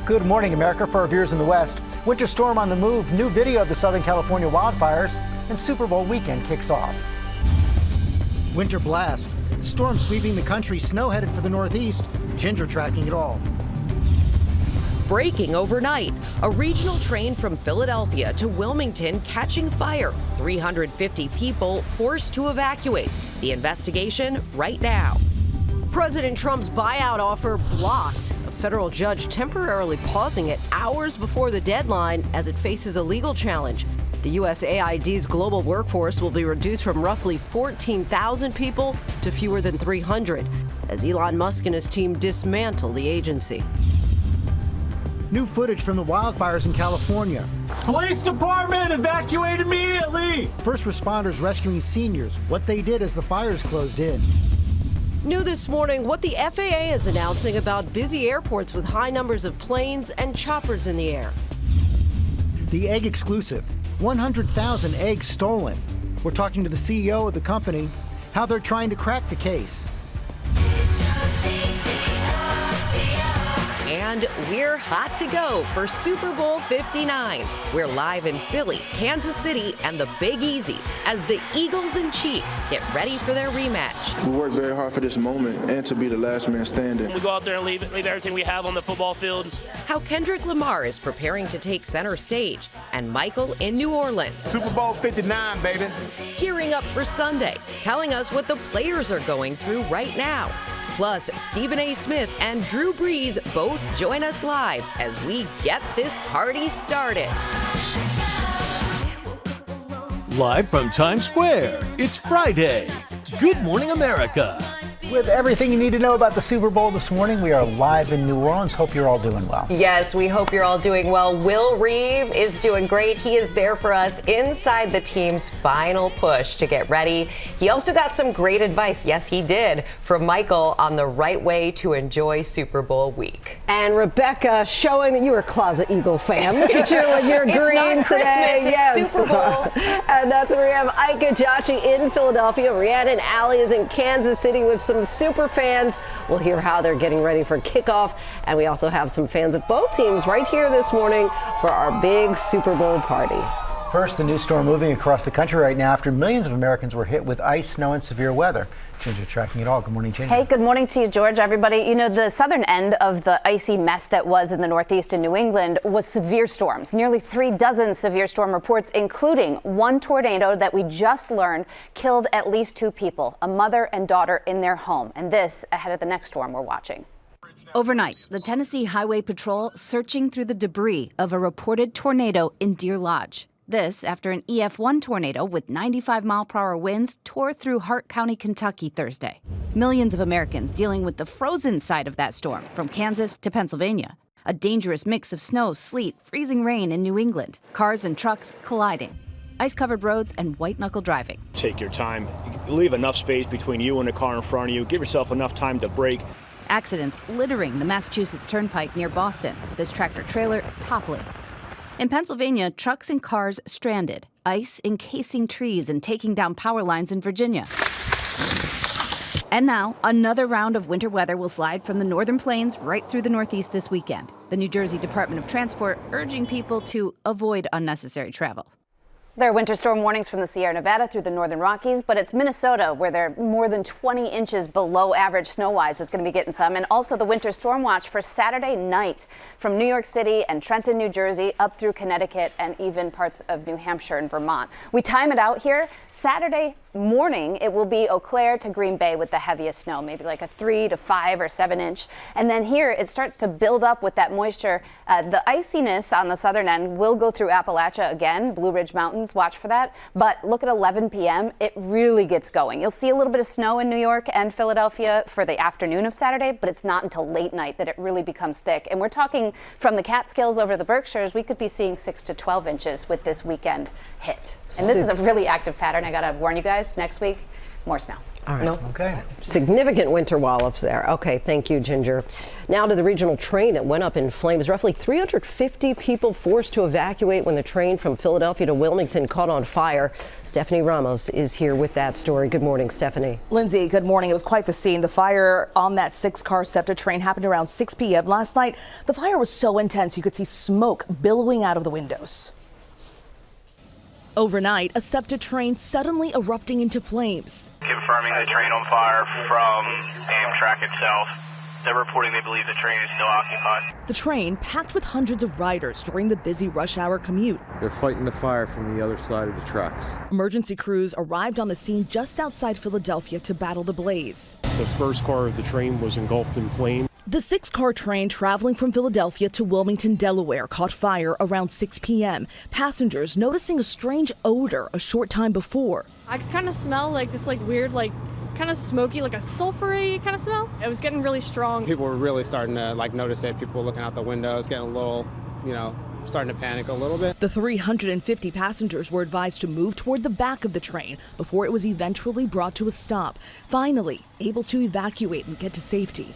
Good morning, America. For our viewers in the West, winter storm on the move, new video of the Southern California wildfires, and Super Bowl weekend kicks off. Winter blast. Storm sweeping the country, snow headed for the Northeast. Ginger tracking it all. Breaking overnight, a regional train from Philadelphia to Wilmington catching fire. 350 people forced to evacuate. The investigation right now. President Trump's buyout offer blocked. A federal judge temporarily pausing it hours before the deadline as it faces a legal challenge. The USAID's global workforce will be reduced from roughly 14,000 people to fewer than 300 as Elon Musk and his team dismantle the agency. New footage from the wildfires in California. Police department, evacuate immediately! First responders rescuing seniors, what they did as the fires closed in. New this morning, what the FAA is announcing about busy airports with high numbers of planes and choppers in the air. The egg exclusive, 100,000 eggs stolen. We're talking to the CEO of the company, how they're trying to crack the case. And we're hot to go for Super Bowl 59. We're live in Philly, Kansas City, and the Big Easy as the Eagles and Chiefs get ready for their rematch. We worked very hard for this moment and to be the last man standing. We go out there and leave everything we have on the football field. How Kendrick Lamar is preparing to take center stage, and Michael in New Orleans. Super Bowl 59, baby. Gearing up for Sunday, telling us what the players are going through right now. Plus, Stephen A. Smith and Drew Brees both join us live as we get this party started. Live from Times Square, it's Friday. Good morning, America. With everything you need to know about the Super Bowl this morning, we are live in New Orleans. Hope you're all doing well. Yes, we hope you're all doing well. Will Reeve is doing great. He is there for us inside the team's final push to get ready. He also got some great advice, yes, he did, from Michael on the right way to enjoy Super Bowl week. And Rebecca showing that you're a closet Eagle fan. Look at you with your green it's not today. Christmas, it's Super Bowl. And that's where we have Ike Jachi in Philadelphia. Rhiannon and Allie is in Kansas City with some super fans. We'll hear how they're getting ready for kickoff. And we also have some fans of both teams right here this morning for our big Super Bowl party. First, the new storm moving across the country right now after millions of Americans were hit with ice, snow, and severe weather. Ginger tracking it all. Good morning, Ginger. Hey, good morning to you, George, everybody. You know, the southern end of the icy mess that was in the Northeast and New England was severe storms. Nearly 36 severe storm reports, including one tornado that we just learned killed at least 2 people, a mother and daughter in their home. And this ahead of the next storm we're watching. Overnight, the Tennessee Highway Patrol searching through the debris of a reported tornado in Deer Lodge. This after an EF1 tornado with 95-mile-per-hour winds tore through Hart County, Kentucky Thursday. Millions of Americans dealing with the frozen side of that storm from Kansas to Pennsylvania. A dangerous mix of snow, sleet, freezing rain in New England. Cars and trucks colliding. Ice-covered roads and white-knuckle driving. Take your time. Leave enough space between you and the car in front of you. Give yourself enough time to brake. Accidents littering the Massachusetts Turnpike near Boston. This tractor-trailer toppling. In Pennsylvania, trucks and cars stranded, ice encasing trees and taking down power lines in Virginia. And now, another round of winter weather will slide from the northern plains right through the Northeast this weekend. The New Jersey Department of Transport urging people to avoid unnecessary travel. There are winter storm warnings from the Sierra Nevada through the northern Rockies, but it's Minnesota where they're more than 20 inches below average snow-wise that's going to be getting some. And also the winter storm watch for Saturday night from New York City and Trenton, New Jersey, up through Connecticut and even parts of New Hampshire and Vermont. We time it out here. Saturday morning, it will be Eau Claire to Green Bay with the heaviest snow, maybe like a 3 to 5 or 7 inch. And then here it starts to build up with that moisture. The iciness on the southern end will go through Appalachia again, Blue Ridge Mountains, watch for that. But look at 11 p.m., it really gets going. You'll see a little bit of snow in New York and Philadelphia for the afternoon of Saturday, but it's not until late night that it really becomes thick. And we're talking from the Catskills over the Berkshires, we could be seeing 6 to 12 inches with this weekend hit. And this is a really active pattern. I got to warn you guys, next week, more snow. All right. No. Okay. Significant winter wallops there. Okay, thank you, Ginger. Now to the regional train that went up in flames. Roughly 350 people forced to evacuate when the train from Philadelphia to Wilmington caught on fire. Stephanie Ramos is here with that story. Good morning, Stephanie. Lindsay, good morning. It was quite the scene. The fire on that 6-car SEPTA train happened around 6 p.m. last night. The fire was so intense you could see smoke billowing out of the windows. Overnight, a SEPTA train suddenly erupting into flames. Confirming the train on fire from Amtrak itself. They're reporting they believe the train is still occupied. The train packed with hundreds of riders during the busy rush hour commute. They're fighting the fire from the other side of the tracks. Emergency crews arrived on the scene just outside Philadelphia to battle the blaze. The first car of the train was engulfed in flames. The 6-car train traveling from Philadelphia to Wilmington, Delaware, caught fire around 6 p.m. Passengers noticing a strange odor a short time before. I could kind of smell like this weird, kind of smoky, like a sulfury kind of smell. It was getting really strong. People were really starting to notice it. People were looking out the windows, getting a little, starting to panic a little bit. The 350 passengers were advised to move toward the back of the train before it was eventually brought to a stop. Finally, able to evacuate and get to safety.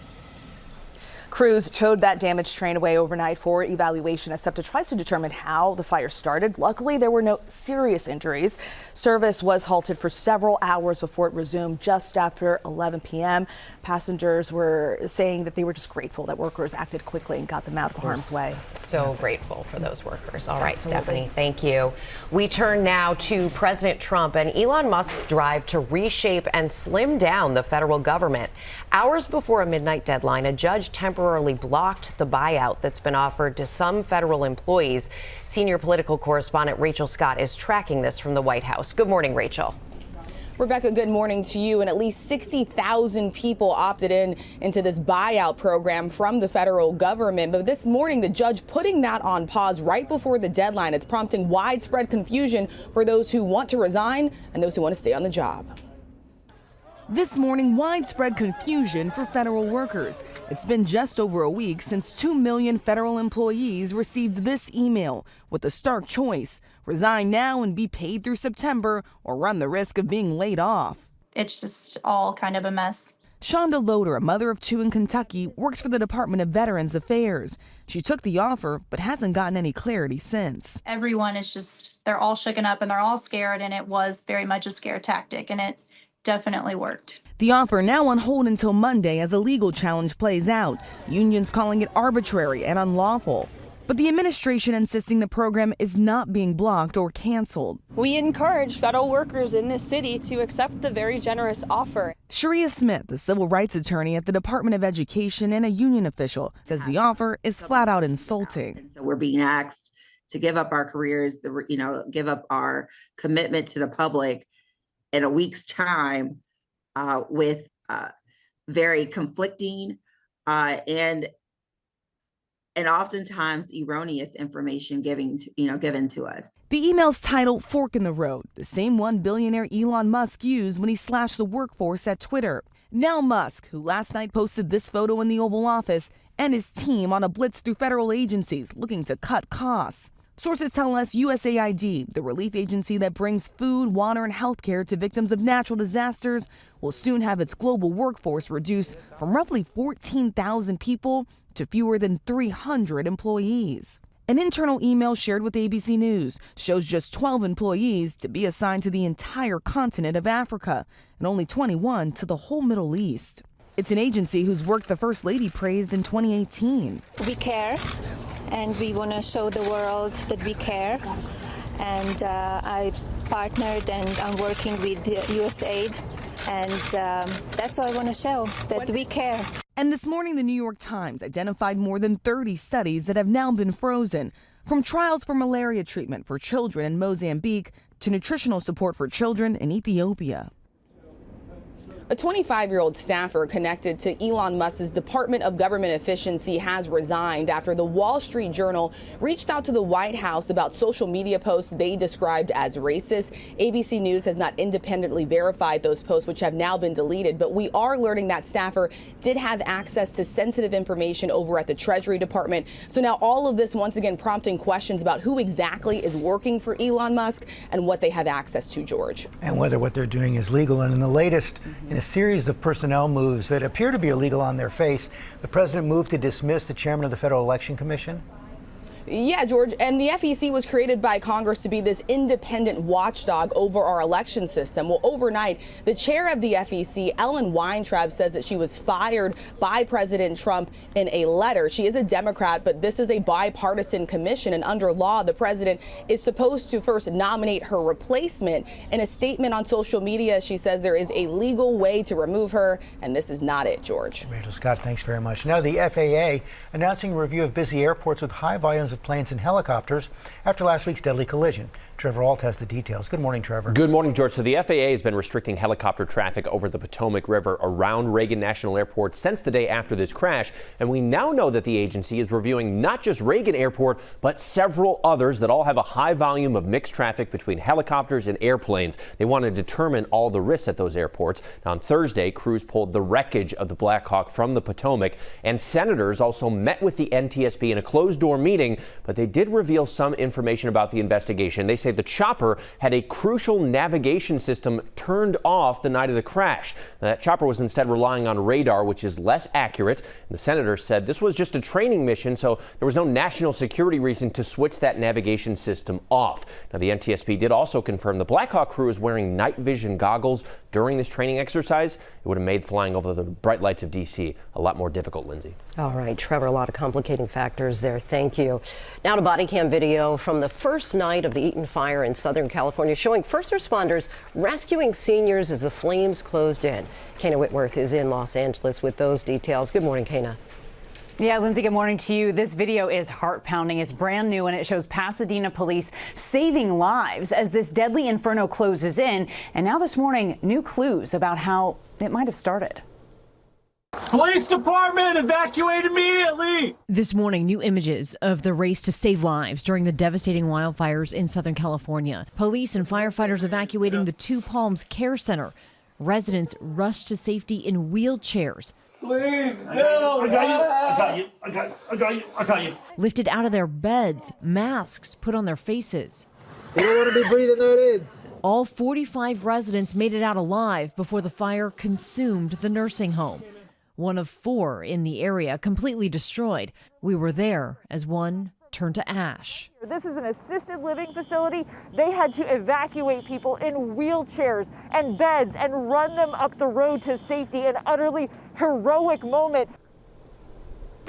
Crews towed that damaged train away overnight for evaluation as SEPTA tries to determine how the fire started. Luckily, there were no serious injuries. Service was halted for several hours before it resumed just after 11 p.m. Passengers were saying that they were just grateful that workers acted quickly and got them out of harm's way. So grateful for those workers. All right, Stephanie, thank you. We turn now to President Trump and Elon Musk's drive to reshape and slim down the federal government. Hours before a midnight deadline, a judge temporarily blocked the buyout that's been offered to some federal employees. Senior political correspondent Rachel Scott is tracking this from the White House. Good morning, Rachel. Rebecca, good morning to you. And at least 60,000 people opted into this buyout program from the federal government. But this morning, the judge putting that on pause right before the deadline. It's prompting widespread confusion for those who want to resign and those who want to stay on the job. This morning, widespread confusion for federal workers. It's been just over a week since 2 million federal employees received this email with a stark choice: resign now and be paid through September, or run the risk of being laid off. It's just all kind of a mess. Shonda Loader, a mother of 2 in Kentucky, works for the Department of Veterans Affairs. She took the offer, but hasn't gotten any clarity since. Everyone is they're all shooken up and they're all scared, and it was very much a scare tactic, and it definitely worked. The offer now on hold until Monday as a legal challenge plays out. Unions calling it arbitrary and unlawful. But the administration insisting the program is not being blocked or canceled. We encourage federal workers in this city to accept the very generous offer. Sharia Smith, the civil rights attorney at the Department of Education and a union official, says the offer is flat out insulting. So we're being asked to give up our careers, give up our commitment to the public in a week's time with very conflicting and oftentimes erroneous information given to us. The email's titled "Fork in the Road," the same one billionaire Elon Musk used when he slashed the workforce at Twitter. Now Musk, who last night posted this photo in the Oval Office, and his team on a blitz through federal agencies looking to cut costs. Sources tell us USAID, the relief agency that brings food, water, and health care to victims of natural disasters, will soon have its global workforce reduced from roughly 14,000 people to fewer than 300 employees. An internal email shared with ABC News shows just 12 employees to be assigned to the entire continent of Africa and only 21 to the whole Middle East. It's an agency whose work the First Lady praised in 2018. We care, and we want to show the world that we care. And I partnered and I'm working with USAID, and that's all I want to show, that we care. And this morning, the New York Times identified more than 30 studies that have now been frozen, from trials for malaria treatment for children in Mozambique to nutritional support for children in Ethiopia. A 25-year-old staffer connected to Elon Musk's Department of Government Efficiency has resigned after the Wall Street Journal reached out to the White House about social media posts they described as racist. ABC News has not independently verified those posts, which have now been deleted, but we are learning that staffer did have access to sensitive information over at the Treasury Department. So now all of this once again prompting questions about who exactly is working for Elon Musk and what they have access to, George. And whether what they're doing is legal. And in the latest In a series of personnel moves that appear to be illegal on their face, the president moved to dismiss the chairman of the Federal Election Commission. Yeah, George, and the FEC was created by Congress to be this independent watchdog over our election system. Well, overnight, the chair of the FEC, Ellen Weintraub, says that she was fired by President Trump in a letter. She is a Democrat, but this is a bipartisan commission, and under law, the president is supposed to first nominate her replacement. In a statement on social media, she says there is a legal way to remove her, and this is not it, George. Rachel Scott, thanks very much. Now, the FAA announcing a review of busy airports with high volumes of planes and helicopters after last week's deadly collision. Trevor Alt has the details. Good morning, Trevor. Good morning, George. So the FAA has been restricting helicopter traffic over the Potomac River around Reagan National Airport since the day after this crash. And we now know that the agency is reviewing not just Reagan Airport, but several others that all have a high volume of mixed traffic between helicopters and airplanes. They want to determine all the risks at those airports. Now, on Thursday, crews pulled the wreckage of the Black Hawk from the Potomac, and senators also met with the NTSB in a closed-door meeting, but they did reveal some information about the investigation. They say the chopper had a crucial navigation system turned off the night of the crash. That chopper was instead relying on radar, which is less accurate. And the senator said this was just a training mission, so there was no national security reason to switch that navigation system off. Now, the NTSB did also confirm the Black Hawk crew is wearing night vision goggles during this training exercise. It would have made flying over the bright lights of D.C. a lot more difficult, Lindsay. All right, Trevor, a lot of complicating factors there. Thank you. Now to body cam video from the first night of the Eaton fire in Southern California, showing first responders rescuing seniors as the flames closed in. Kana Whitworth is in Los Angeles with those details. Good morning, Kana. Yeah, Lindsay, good morning to you. This video is heart-pounding. It's brand new, and it shows Pasadena police saving lives as this deadly inferno closes in. And now this morning, new clues about how it might have started. Police department, evacuate immediately! This morning, new images of the race to save lives during the devastating wildfires in Southern California. Police and firefighters evacuating the Two Palms Care Center. Residents rushed to safety in wheelchairs. Please, no! I got you. Lifted out of their beds, masks put on their faces. You don't want to be breathing that in. All 45 residents made it out alive before the fire consumed the nursing home. One of 4 in the area completely destroyed. We were there as one turned to ash. This is an assisted living facility. They had to evacuate people in wheelchairs and beds and run them up the road to safety. An utterly heroic moment.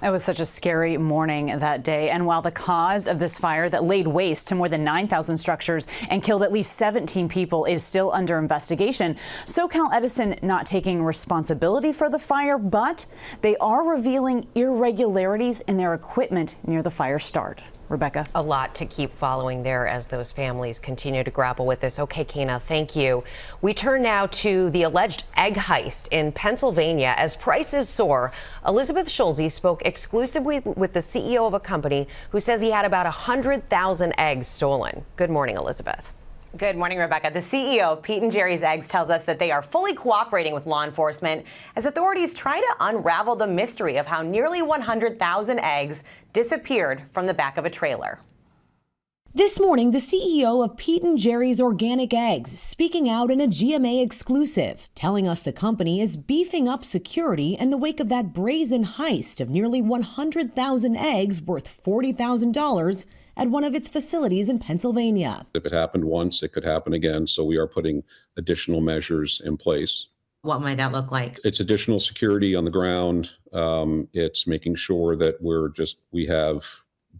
It was such a scary morning that day. And while the cause of this fire that laid waste to more than 9,000 structures and killed at least 17 people is still under investigation, SoCal Edison not taking responsibility for the fire, but they are revealing irregularities in their equipment near the fire start. Rebecca. A lot to keep following there as those families continue to grapple with this. Okay, Kana, thank you. We turn now to the alleged egg heist in Pennsylvania. As prices soar, Elizabeth Schulze spoke exclusively with the CEO of a company who says he had about 100,000 eggs stolen. Good morning, Elizabeth. Good morning, Rebecca. The CEO of Pete & Jerry's Eggs tells us that they are fully cooperating with law enforcement as authorities try to unravel the mystery of how nearly 100,000 eggs disappeared from the back of a trailer. This morning, the CEO of Pete & Jerry's Organic Eggs speaking out in a GMA exclusive, telling us the company is beefing up security in the wake of that brazen heist of nearly 100,000 eggs worth $40,000 at one of its facilities in Pennsylvania. If it happened once, it could happen again. So we are putting additional measures in place. What might that look like? It's additional security on the ground. It's making sure that we have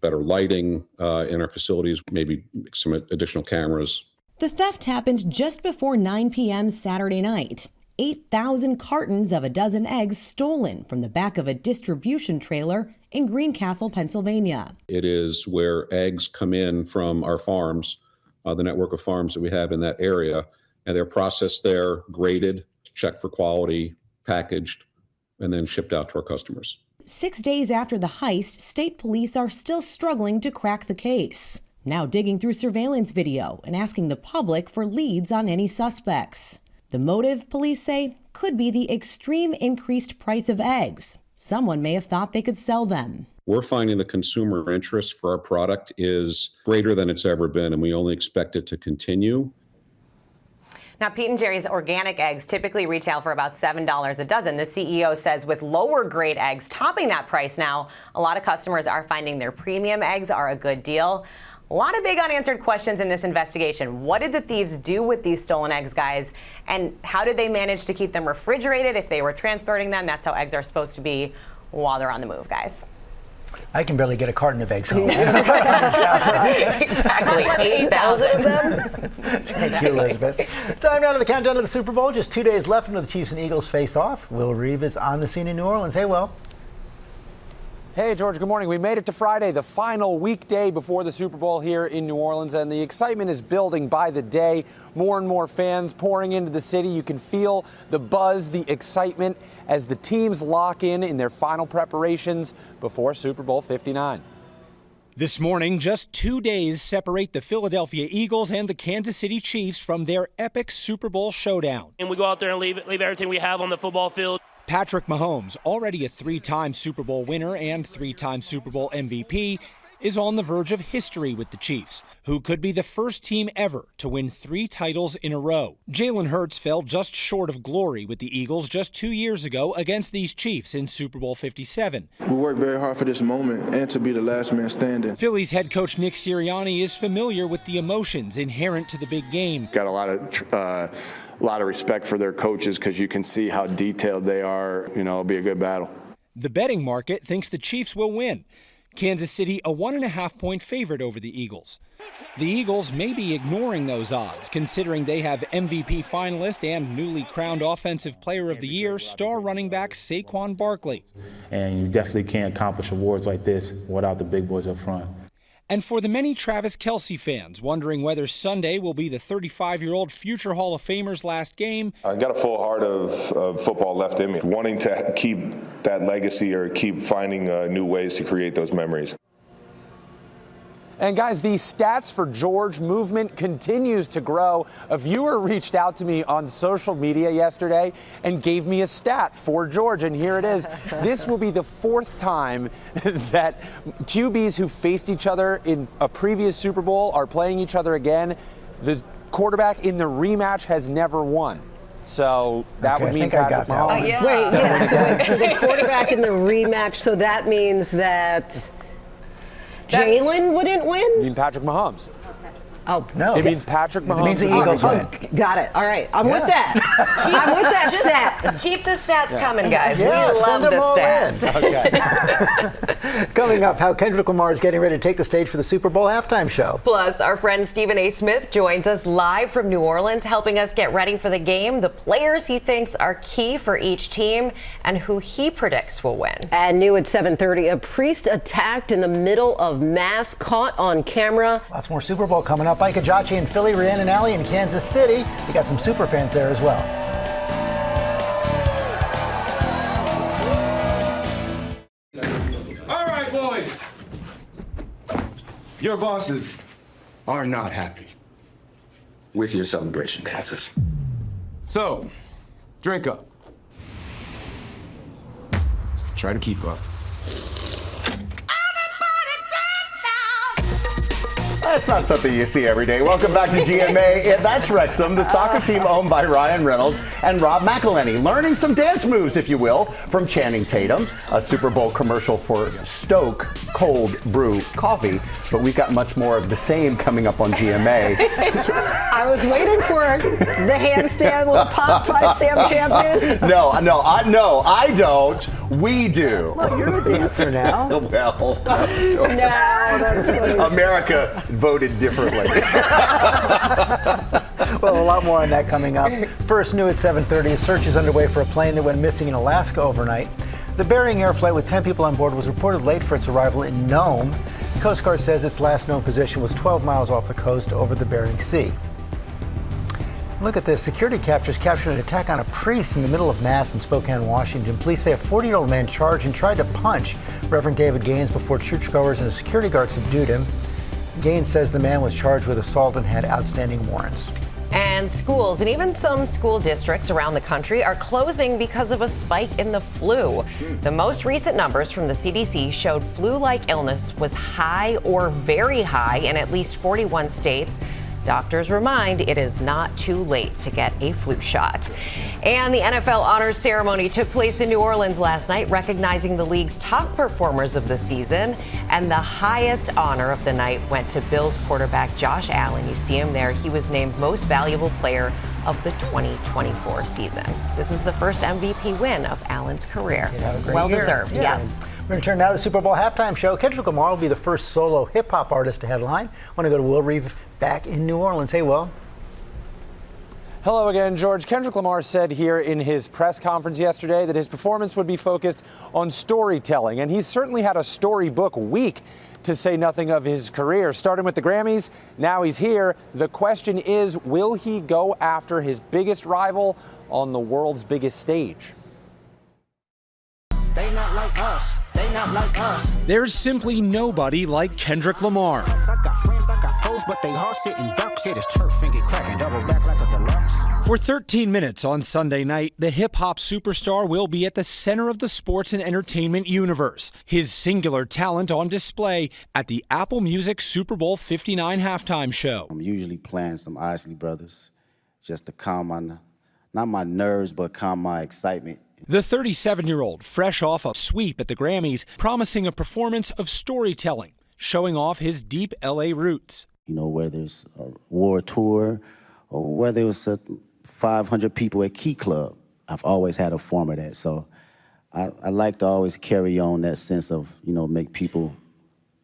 better lighting in our facilities, maybe some additional cameras. The theft happened just before 9 p.m. Saturday night. 8,000 cartons of a dozen eggs stolen from the back of a distribution trailer in Greencastle, Pennsylvania. It is where eggs come in from our farms, the network of farms that we have in that area, and they're processed there, graded, checked for quality, packaged, and then shipped out to our customers. 6 days after the heist, state police are still struggling to crack the case. Now digging through surveillance video and asking the public for leads on any suspects. The motive, police say, could be the extreme increased price of eggs. Someone may have thought they could sell them. We're finding the consumer interest for our product is greater than it's ever been, and we only expect it to continue. Now, Pete & Jerry's organic eggs typically retail for about $7 a dozen. The CEO says with lower grade eggs topping that price now, a lot of customers are finding their premium eggs are a good deal. A lot of big unanswered questions in this investigation. What did the thieves do with these stolen eggs, guys? And how did they manage to keep them refrigerated if they were transporting them? That's how eggs are supposed to be while they're on the move, guys. I can barely get a carton of eggs home. Exactly. 8,000 of them. Thank you, Elizabeth. Time now to the countdown to the Super Bowl. Just 2 days left until the Chiefs and Eagles face off. Will Reeve is on the scene in New Orleans. Hey, Will. Hey, George, good morning. We made it to Friday, the final weekday before the Super Bowl here in New Orleans, and the excitement is building by the day. More and more fans pouring into the city. You can feel the buzz, the excitement as the teams lock in their final preparations before Super Bowl 59. This morning, just 2 days separate the Philadelphia Eagles and the Kansas City Chiefs from their epic Super Bowl showdown. And we go out there and leave everything we have on the football field. Patrick Mahomes, already a 3-time Super Bowl winner and 3-time Super Bowl MVP, is on the verge of history with the Chiefs, who could be the first team ever to win 3 titles in a row. Jalen Hurts fell just short of glory with the Eagles just 2 years ago against these Chiefs in Super Bowl 57. We worked very hard for this moment and to be the last man standing. Phillies head coach Nick Sirianni is familiar with the emotions inherent to the big game. Got a lot of respect for their coaches because you can see how detailed they are. You know, it'll be a good battle. The betting market thinks the Chiefs will win. Kansas City a 1.5-point favorite over the Eagles. The Eagles may be ignoring those odds, considering they have MVP finalist and newly crowned Offensive Player of the Year star running back Saquon Barkley. And you definitely can't accomplish awards like this without the big boys up front. And for the many Travis Kelce fans wondering whether Sunday will be the 35-year-old future Hall of Famer's last game. I got a full heart of football left in me, wanting to keep that legacy or keep finding new ways to create those memories. And guys, the stats for George movement continues to grow. A viewer reached out to me on social media yesterday and gave me a stat for George, and here it is. This will be the 4th time that QBs who faced each other in a previous Super Bowl are playing each other again. The quarterback in the rematch has never won. So that would mean Patrick Mahomes. So the quarterback in the rematch, so that means that Jalen wouldn't win? You mean Patrick Mahomes? Oh, no. It means Patrick Mahomes. It means the Eagles win. Got it. All right. I'm with that. I'm with that stat. Keep the stats coming, guys. Yeah, we love the stats. Okay. Coming up, how Kendrick Lamar is getting ready to take the stage for the Super Bowl halftime show. Plus, our friend Stephen A. Smith joins us live from New Orleans, helping us get ready for the game, the players he thinks are key for each team, and who he predicts will win. And new at 7:30, a priest attacked in the middle of mass, caught on camera. Lots more Super Bowl coming up. Ike Ajachi in Philly, Rhiannon Alley in Kansas City. We got some super fans there as well. All right, boys. Your bosses are not happy with your celebration dances. So, drink up. Try to keep up. That's not something you see every day. Welcome back to GMA. That's Wrexham, the soccer team owned by Ryan Reynolds and Rob McElhenney. Learning some dance moves, if you will, from Channing Tatum. A Super Bowl commercial for Stoke Cold Brew Coffee. But we've got much more of the same coming up on GMA. I was waiting for the handstand, little pop by Sam Champion. No, I don't. We do. Well, you're a dancer now. Well, No, that's funny. America voted differently. Well, a lot more on that coming up. First, new at 7:30, a search is underway for a plane that went missing in Alaska overnight. The Bering Air flight with 10 people on board was reported late for its arrival in Nome. The Coast Guard says its last known position was 12 miles off the coast over the Bering Sea. Look at this. Security captures captured an attack on a priest in the middle of Mass in Spokane, Washington. Police say a 40-year-old man charged and tried to punch Reverend David Gaines before churchgoers and a security guard subdued him. Gaines says the man was charged with assault and had outstanding warrants. And schools and even some school districts around the country are closing because of a spike in the flu. The most recent numbers from the CDC showed flu-like illness was high or very high in at least 41 states. Doctors remind it is not too late to get a flu shot. And the NFL honors ceremony took place in New Orleans last night, recognizing the league's top performers of the season. And the highest honor of the night went to Bills quarterback Josh Allen. You see him there. He was named Most Valuable Player of the 2024 season. This is the first MVP win of Allen's career. Well deserved, yes. We're going to turn now to the Super Bowl halftime show. Kendrick Lamar will be the first solo hip-hop artist to headline. I want to go to Will Reeve back in New Orleans. Hey, Will. Hello again, George. Kendrick Lamar said here in his press conference yesterday that his performance would be focused on storytelling, and he's certainly had a storybook week, to say nothing of his career. Starting with the Grammys, now he's here. The question is, will he go after his biggest rival on the world's biggest stage? They not like us. They not like us. There's simply nobody like Kendrick Lamar. I got friends, I got foes, but they all sitting ducks. Hit his turf and get cracking, double back like a deluxe. For 13 minutes on Sunday night, the hip-hop superstar will be at the center of the sports and entertainment universe. His singular talent on display at the Apple Music Super Bowl 59 halftime show. I'm usually playing some Isley Brothers just to calm not my nerves, but calm my excitement. The 37-year-old, fresh off a sweep at the Grammys, promising a performance of storytelling, showing off his deep L.A. roots. You know, whether it's a war tour or whether it was 500 people at Key Club, I've always had a form of that. So I like to always carry on that sense of, make people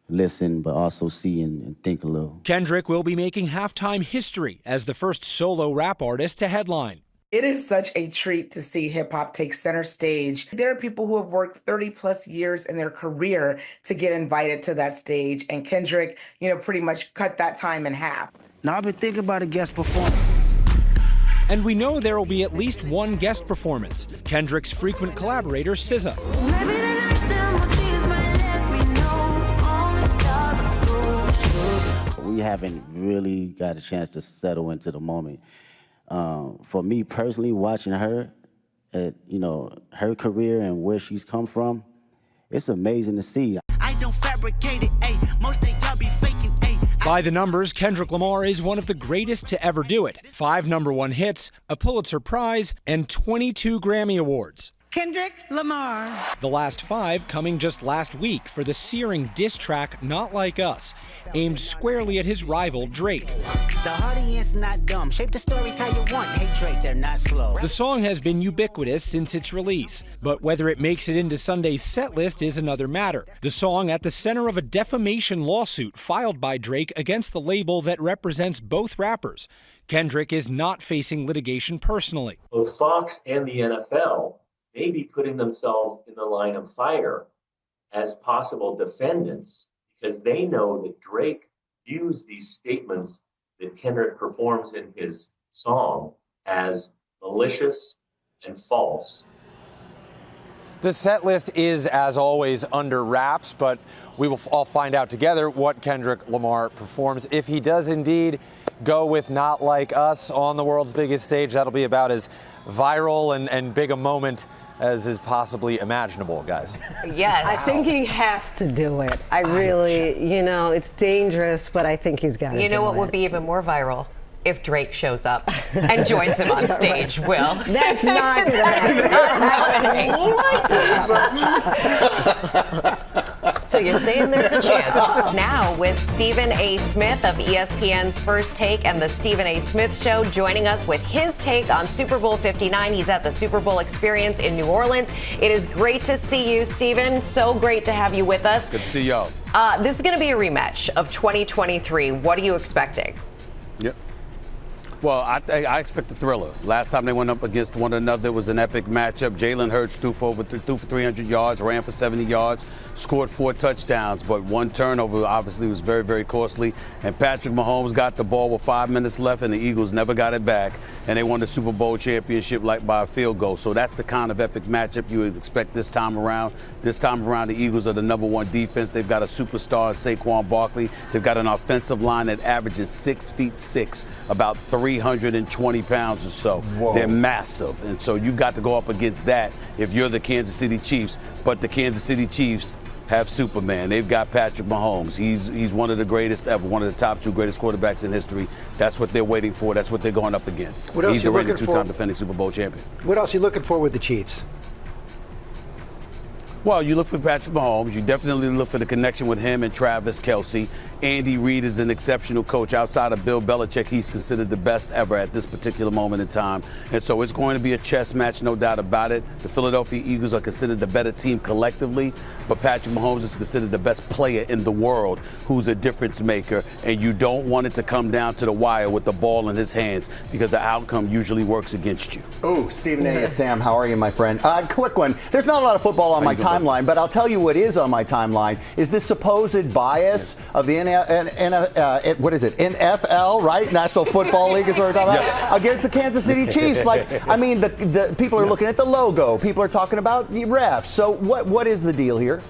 listen, but also see and think a little. Kendrick will be making halftime history as the first solo rap artist to headline. It is such a treat to see hip hop take center stage. There are people who have worked 30 plus years in their career to get invited to that stage. And Kendrick, pretty much cut that time in half. Now I've been thinking about a guest performance. And we know there will be at least one guest performance. Kendrick's frequent collaborator, SZA. We haven't really got a chance to settle into the moment. For me personally, watching her, her career and where she's come from, it's amazing to see. I don't fabricate it, most of y'all be faking, By the numbers, Kendrick Lamar is one of the greatest to ever do it. 5 #1 hits, a Pulitzer Prize, and 22 Grammy Awards. Kendrick Lamar. The last 5 coming just last week for the searing diss track Not Like Us, aimed squarely at his rival Drake. The audience not dumb. Shape the stories how you want. Hey Drake, they're not slow. The song has been ubiquitous since its release, but whether it makes it into Sunday's set list is another matter. The song at the center of a defamation lawsuit filed by Drake against the label that represents both rappers. Kendrick is not facing litigation personally. Both Fox and the NFL may be putting themselves in the line of fire as possible defendants because they know that Drake views these statements that Kendrick performs in his song as malicious and false. The set list is, as always, under wraps, but we will all find out together what Kendrick Lamar performs. If he does indeed go with Not Like Us on the world's biggest stage, that'll be about as viral and big a moment as is possibly imaginable, guys. Yes. I think he has to do it. I really, it's dangerous, but I think he's got to do it. You know what would be even more viral? If Drake shows up and joins him on stage, Will. That's not going to happen. So you're saying there's a chance. Now with Stephen A. Smith of ESPN's First Take and the Stephen A. Smith Show joining us with his take on Super Bowl 59. He's at the Super Bowl Experience in New Orleans. It is great to see you, Stephen. So great to have you with us. Good to see y'all. This is going to be a rematch of 2023. What are you expecting? Yep. Well, I expect a thriller. Last time they went up against one another, it was an epic matchup. Jalen Hurts threw for 300 yards, ran for 70 yards, scored 4 touchdowns, but one turnover obviously was very, very costly. And Patrick Mahomes got the ball with 5 minutes left, and the Eagles never got it back. And they won the Super Bowl championship by a field goal. So that's the kind of epic matchup you would expect this time around. This time around, the Eagles are the #1 defense. They've got a superstar, Saquon Barkley. They've got an offensive line that averages 6'6", about 320 pounds or so. Whoa. They're massive. And so you've got to go up against that if you're the Kansas City Chiefs. But the Kansas City Chiefs have Superman. They've got Patrick Mahomes. He's one of the greatest ever, one of the top 2 greatest quarterbacks in history. That's what they're waiting for. That's what they're going up against. What else He's you the reigning looking 2-time for? defending Super Bowl champion. What else are you looking for with the Chiefs? Well, you look for Patrick Mahomes. You definitely look for the connection with him and Travis Kelce. Andy Reid is an exceptional coach. Outside of Bill Belichick, he's considered the best ever at this particular moment in time. And so it's going to be a chess match, no doubt about it. The Philadelphia Eagles are considered the better team collectively, but Patrick Mahomes is considered the best player in the world who's a difference maker. And you don't want it to come down to the wire with the ball in his hands because the outcome usually works against you. Oh, Stephen A. and Sam, how are you, my friend? Quick one. There's not a lot of football on my timeline, but I'll tell you what is on my timeline is this supposed bias of the NFL, right? National Football League is what we're talking about, against the Kansas City Chiefs. Like, I mean, the people are looking at the logo. People are talking about refs. So what is the deal here?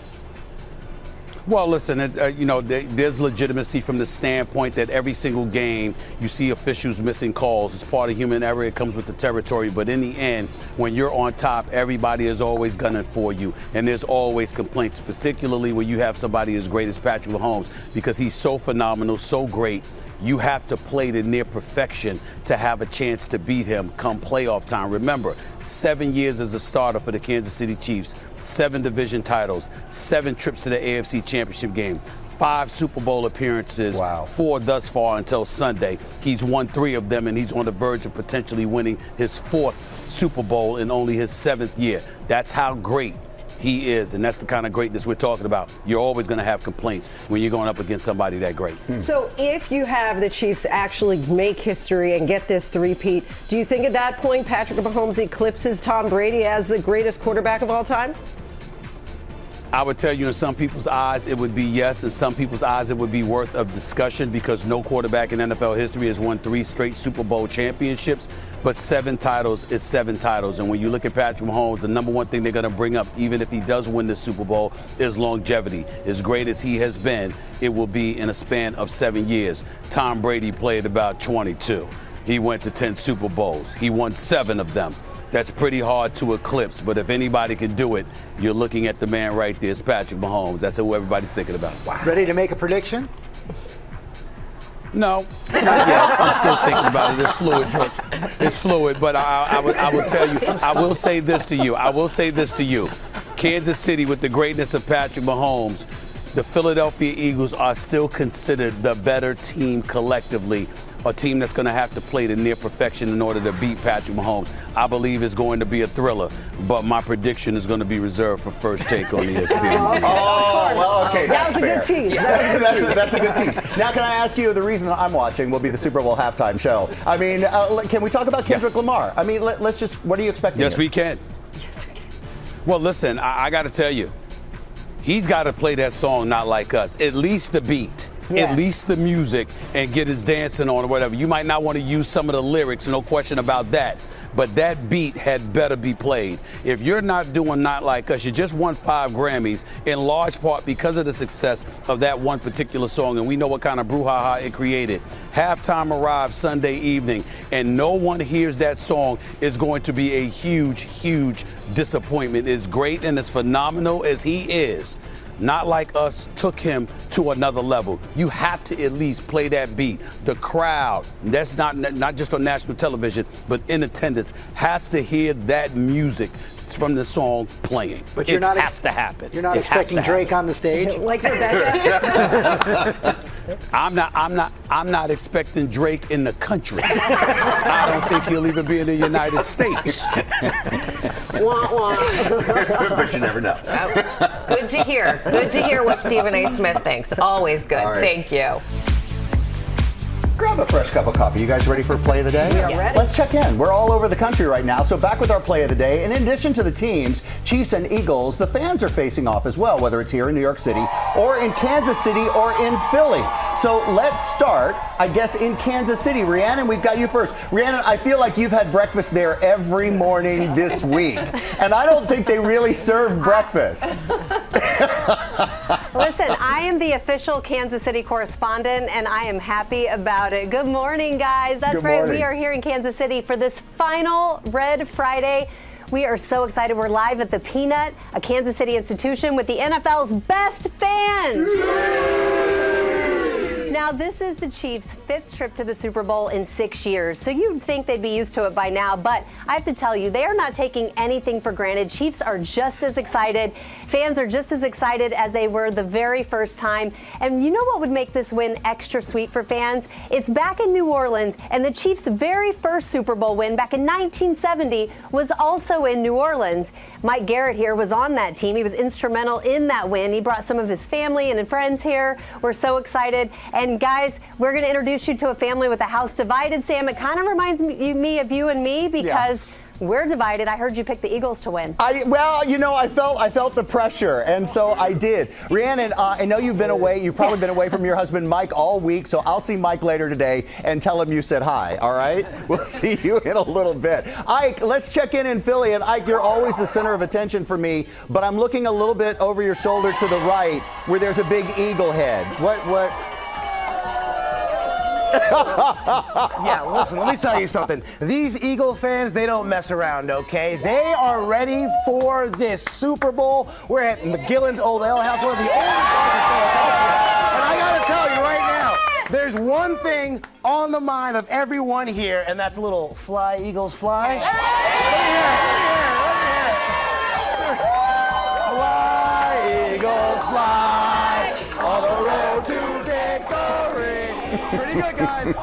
Well, listen, it's, there's legitimacy from the standpoint that every single game you see officials missing calls. It's part of human error. It comes with the territory. But in the end, when you're on top, everybody is always gunning for you. And there's always complaints, particularly when you have somebody as great as Patrick Mahomes, because he's so phenomenal, so great. You have to play to near perfection to have a chance to beat him come playoff time. Remember, 7 years as a starter for the Kansas City Chiefs, 7 division titles, 7 trips to the AFC Championship game, 5 Super Bowl appearances, 4 thus far until Sunday. He's won 3 of them, and he's on the verge of potentially winning his 4th Super Bowl in only his 7th year. That's how great he is, and that's the kind of greatness we're talking about. You're always going to have complaints when you're going up against somebody that great. So if you have the Chiefs actually make history and get this three-peat, do you think at that point Patrick Mahomes eclipses Tom Brady as the greatest quarterback of all time? I would tell you in some people's eyes it would be yes, in some people's eyes it would be worth of discussion because no quarterback in NFL history has won 3 straight Super Bowl championships, but 7 titles is 7 titles. And when you look at Patrick Mahomes, the number one thing they're going to bring up, even if he does win the Super Bowl, is longevity. As great as he has been, it will be in a span of 7 years. Tom Brady played about 22. He went to 10 Super Bowls. He won 7 of them. That's pretty hard to eclipse, but if anybody can do it, you're looking at the man right there. It's Patrick Mahomes. That's who everybody's thinking about. Wow. Ready to make a prediction? No, not yet. I'm still thinking about it. It's fluid, George. It's fluid, but I will tell you, I will say this to you. Kansas City, with the greatness of Patrick Mahomes, the Philadelphia Eagles are still considered the better team collectively. A team that's going to have to play to near perfection in order to beat Patrick Mahomes. I believe it's going to be a thriller, but my prediction is going to be reserved for First Take on ESPN. Oh, well, okay, that was a good tease. That's a good tease. Now, can I ask you, the reason that I'm watching will be the Super Bowl halftime show. I mean, can we talk about Kendrick Lamar? I mean, let's just, what are you expecting? Yes, here? we can. Well, listen, I got to tell you, he's got to play that song Not Like Us, at least the beat. Yes. At least the music, and get his dancing on or whatever. You might not want to use some of the lyrics, no question about that. But that beat had better be played. If you're not doing Not Like Us, you just won 5 Grammys, in large part because of the success of that one particular song, and we know what kind of brouhaha it created. Halftime arrives Sunday evening, and no one hears that song, is going to be a huge, huge disappointment. As great and as phenomenal as he is, Not Like Us took him to another level. You have to at least play that beat. The crowd, that's not just on national television, but in attendance, has to hear that music from the song playing. But it has to happen. You're not expecting Drake on the stage? Like Rebecca? I'm not expecting Drake in the country. I don't think he'll even be in the United States. But you never know. Good to hear. Good to hear what Stephen A. Smith thinks. Always good. All right. Thank you. Grab a fresh cup of coffee. You guys ready for Play of the Day? We are ready. Let's check in. We're all over the country right now. So back with our Play of the Day. And in addition to the teams, Chiefs and Eagles, the fans are facing off as well, whether it's here in New York City or in Kansas City or in Philly. So let's start, I guess, in Kansas City. Rhiannon, we've got you first. Rhiannon, I feel like you've had breakfast there every morning this week. And I don't think they really serve breakfast. Listen, I am the official Kansas City correspondent, and I am happy about it. Good morning, guys. That's right. We are here in Kansas City for this final Red Friday. We are so excited. We're live at the Peanut, a Kansas City institution with the NFL's best fans. Now, this is the Chiefs' 5th trip to the Super Bowl in 6 years, so you'd think they'd be used to it by now, but I have to tell you, they are not taking anything for granted. Chiefs are just as excited. Fans are just as excited as they were the very first time. And you know what would make this win extra sweet for fans? It's back in New Orleans, and the Chiefs' very first Super Bowl win back in 1970 was also in New Orleans. Mike Garrett here was on that team. He was instrumental in that win. He brought some of his family and friends here. We're so excited. And guys, we're going to introduce you to a family with a house divided. Sam, it kind of reminds me of you and me because we're divided. I heard you pick the Eagles to win. Well, you know, I felt the pressure, and so I did. Rhiannon, I know you've been away. You've probably been away from your husband Mike all week, so I'll see Mike later today and tell him you said hi, all right? We'll see you in a little bit. Ike, let's check in Philly, and Ike, you're always the center of attention for me, but I'm looking a little bit over your shoulder to the right where there's a big eagle head. What? Yeah, listen, let me tell you something. These Eagle fans, they don't mess around, okay? They are ready for this Super Bowl. We're at McGillen's Old Ale House, one of the oldest bars. And I gotta tell you right now, there's one thing on the mind of everyone here, and that's a little fly, Eagles, fly. Let me hear it. Fly, Eagles, fly, on the road to victory. Pretty good, guys.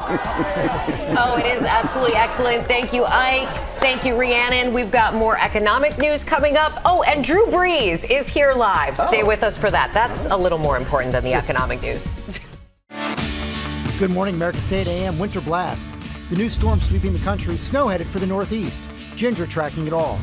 Oh, it is absolutely excellent. Thank you, Ike. Thank you, Rhiannon. We've got more economic news coming up. Oh, and Drew Brees is here live. Stay with us for that. That's a little more important than the economic news. Good morning, America. It's 8 a.m. Winter blast. The new storm sweeping the country. Snow headed for the Northeast. Ginger tracking it all.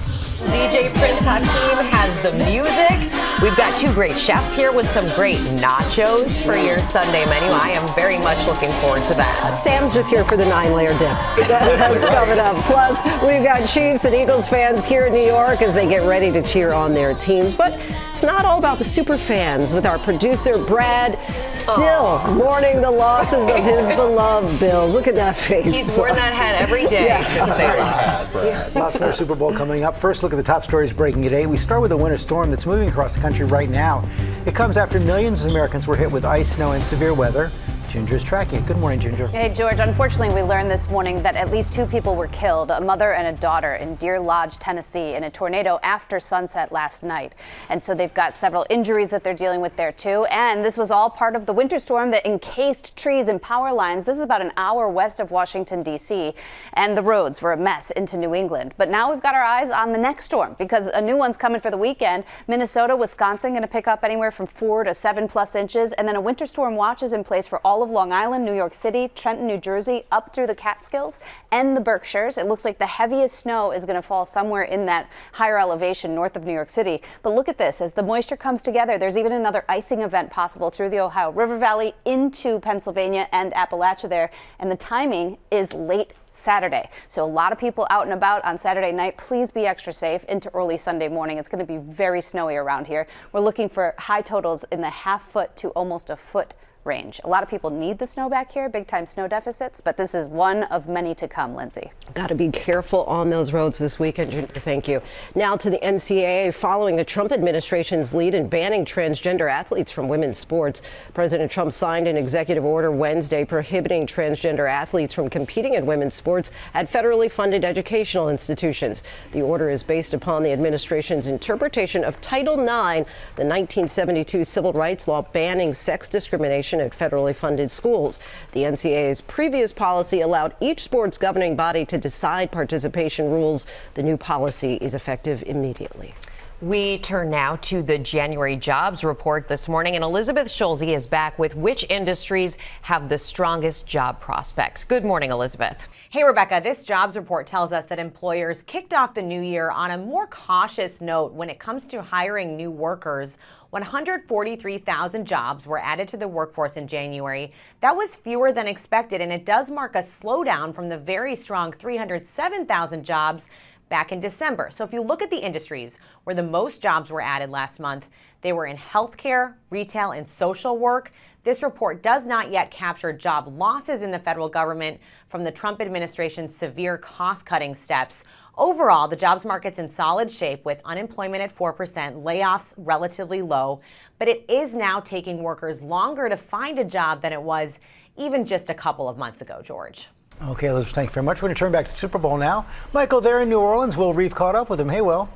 DJ Prince Hakeem has the music. We've got two great chefs here with some great nachos for your Sunday menu. I am very much looking forward to that. Sam's just here for the 9-layer dip. That's coming up. Plus, we've got Chiefs and Eagles fans here in New York as they get ready to cheer on their teams. But it's not all about the super fans with our producer, Brad, still mourning the losses of his beloved Bills. Look at that face. He's worn that hat every day since they lost. Lots more Super Bowl coming up. First, look at the top stories breaking today. We start with a winter storm that's moving across the country right now. It comes after millions of Americans were hit with ice, snow, and severe weather. Ginger's tracking it. Good morning, Ginger. Hey, George. Unfortunately, we learned this morning that at least 2 people were killed, a mother and a daughter, in Deer Lodge, Tennessee, in a tornado after sunset last night. And so they've got several injuries that they're dealing with there, too. And this was all part of the winter storm that encased trees and power lines. This is about an hour west of Washington, D.C., and the roads were a mess into New England. But now we've got our eyes on the next storm because a new one's coming for the weekend. Minnesota, Wisconsin going to pick up anywhere from 4 to 7+ inches. And then a winter storm watch is in place for all of Long Island, New York City, Trenton, New Jersey, up through the Catskills and the Berkshires. It looks like the heaviest snow is going to fall somewhere in that higher elevation north of New York City. But look at this. As the moisture comes together, there's even another icing event possible through the Ohio River Valley into Pennsylvania and Appalachia there. And the timing is late Saturday. So a lot of people out and about on Saturday night. Please be extra safe into early Sunday morning. It's going to be very snowy around here. We're looking for high totals in the ½ foot to almost a foot range. A lot of people need the snow back here, big time snow deficits, but this is one of many to come, Lindsay. Got to be careful on those roads this weekend, Ginger. Thank you. Now to the NCAA. Following the Trump administration's lead in banning transgender athletes from women's sports, President Trump signed an executive order Wednesday prohibiting transgender athletes from competing in women's sports at federally funded educational institutions. The order is based upon the administration's interpretation of Title IX, the 1972 civil rights law banning sex discrimination at federally funded schools. The NCAA's previous policy allowed each sports governing body to decide participation rules. The new policy is effective immediately. We turn now to the January jobs report this morning, and Elizabeth Schulze is back with which industries have the strongest job prospects. Good morning, Elizabeth. Hey, Rebecca, this jobs report tells us that employers kicked off the new year on a more cautious note when it comes to hiring new workers. 143,000 jobs were added to the workforce in January. That was fewer than expected, and it does mark a slowdown from the very strong 307,000 jobs back in December. So if you look at the industries where the most jobs were added last month, they were in healthcare, retail, and social work. This report does not yet capture job losses in the federal government from the Trump administration's severe cost-cutting steps. Overall, the jobs market's in solid shape with unemployment at 4%, layoffs relatively low, but it is now taking workers longer to find a job than it was even just a couple of months ago, George. Okay, Elizabeth, thanks very much. We're going to turn back to the Super Bowl now. Michael, there in New Orleans. Will Reeve caught up with him. Hey, Will.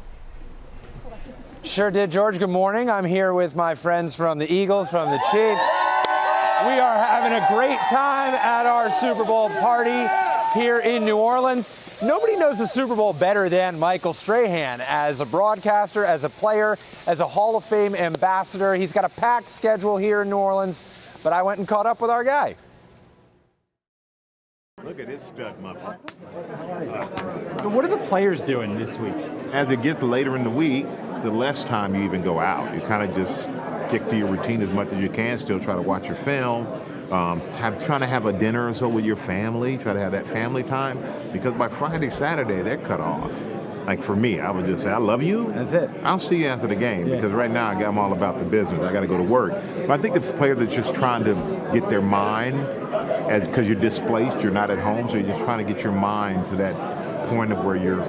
Sure did, George. Good morning. I'm here with my friends from the Eagles, from the Chiefs. We are having a great time at our Super Bowl party here in New Orleans. Nobody knows the Super Bowl better than Michael Strahan as a broadcaster, as a player, as a Hall of Fame ambassador. He's got a packed schedule here in New Orleans, but I went and caught up with our guy. Look at this stud muffin. So what are the players doing this week? As it gets later in the week, the less time you even go out. You kind of just stick to your routine as much as you can, still try to watch your film, trying to have a dinner or so with your family, try to have that family time, because by Friday, Saturday, they're cut off. Like for me, I would just say, I love you. That's it. I'll see you after the game, because right now I'm all about the business. I got to go to work. But I think the players are just trying to get their mind, because you're displaced, you're not at home, so you're just trying to get your mind to that point of where you're,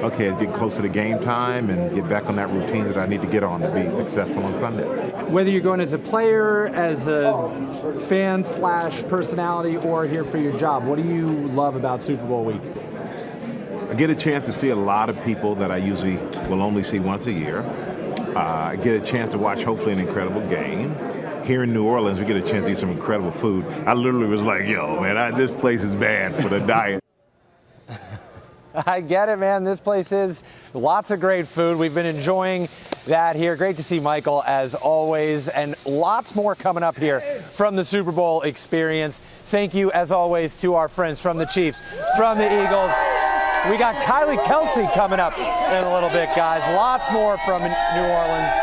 okay, get close to the game time and get back on that routine that I need to get on to be successful on Sunday. Whether you're going as a player, as a fan / personality, or here for your job, what do you love about Super Bowl week? I get a chance to see a lot of people that I usually will only see once a year. I get a chance to watch, hopefully, an incredible game. Here in New Orleans, we get a chance to eat some incredible food. I literally was like, yo, man, this place is bad for the diet. I get it, man. This place is lots of great food. We've been enjoying that here. Great to see Michael, as always, and lots more coming up here from the Super Bowl experience. Thank you, as always, to our friends from the Chiefs, from the Eagles. We got Kylie Kelce coming up in a little bit, guys. Lots more from New Orleans.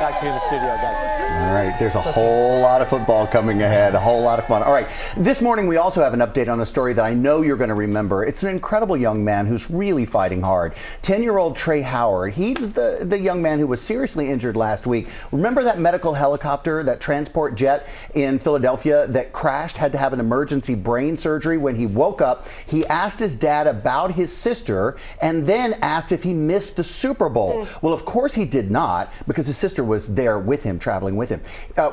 Back to you in the studio, guys. All right, there's a whole lot of football coming ahead, a whole lot of fun. All right, this morning we also have an update on a story that I know you're going to remember. It's an incredible young man who's really fighting hard. 10-year-old Trey Howard, he's the young man who was seriously injured last week. Remember that medical helicopter, that transport jet in Philadelphia that crashed, had to have an emergency brain surgery? When he woke up, he asked his dad about his sister and then asked if he missed the Super Bowl. Well, of course he did not, because his sister was there with him, traveling with him.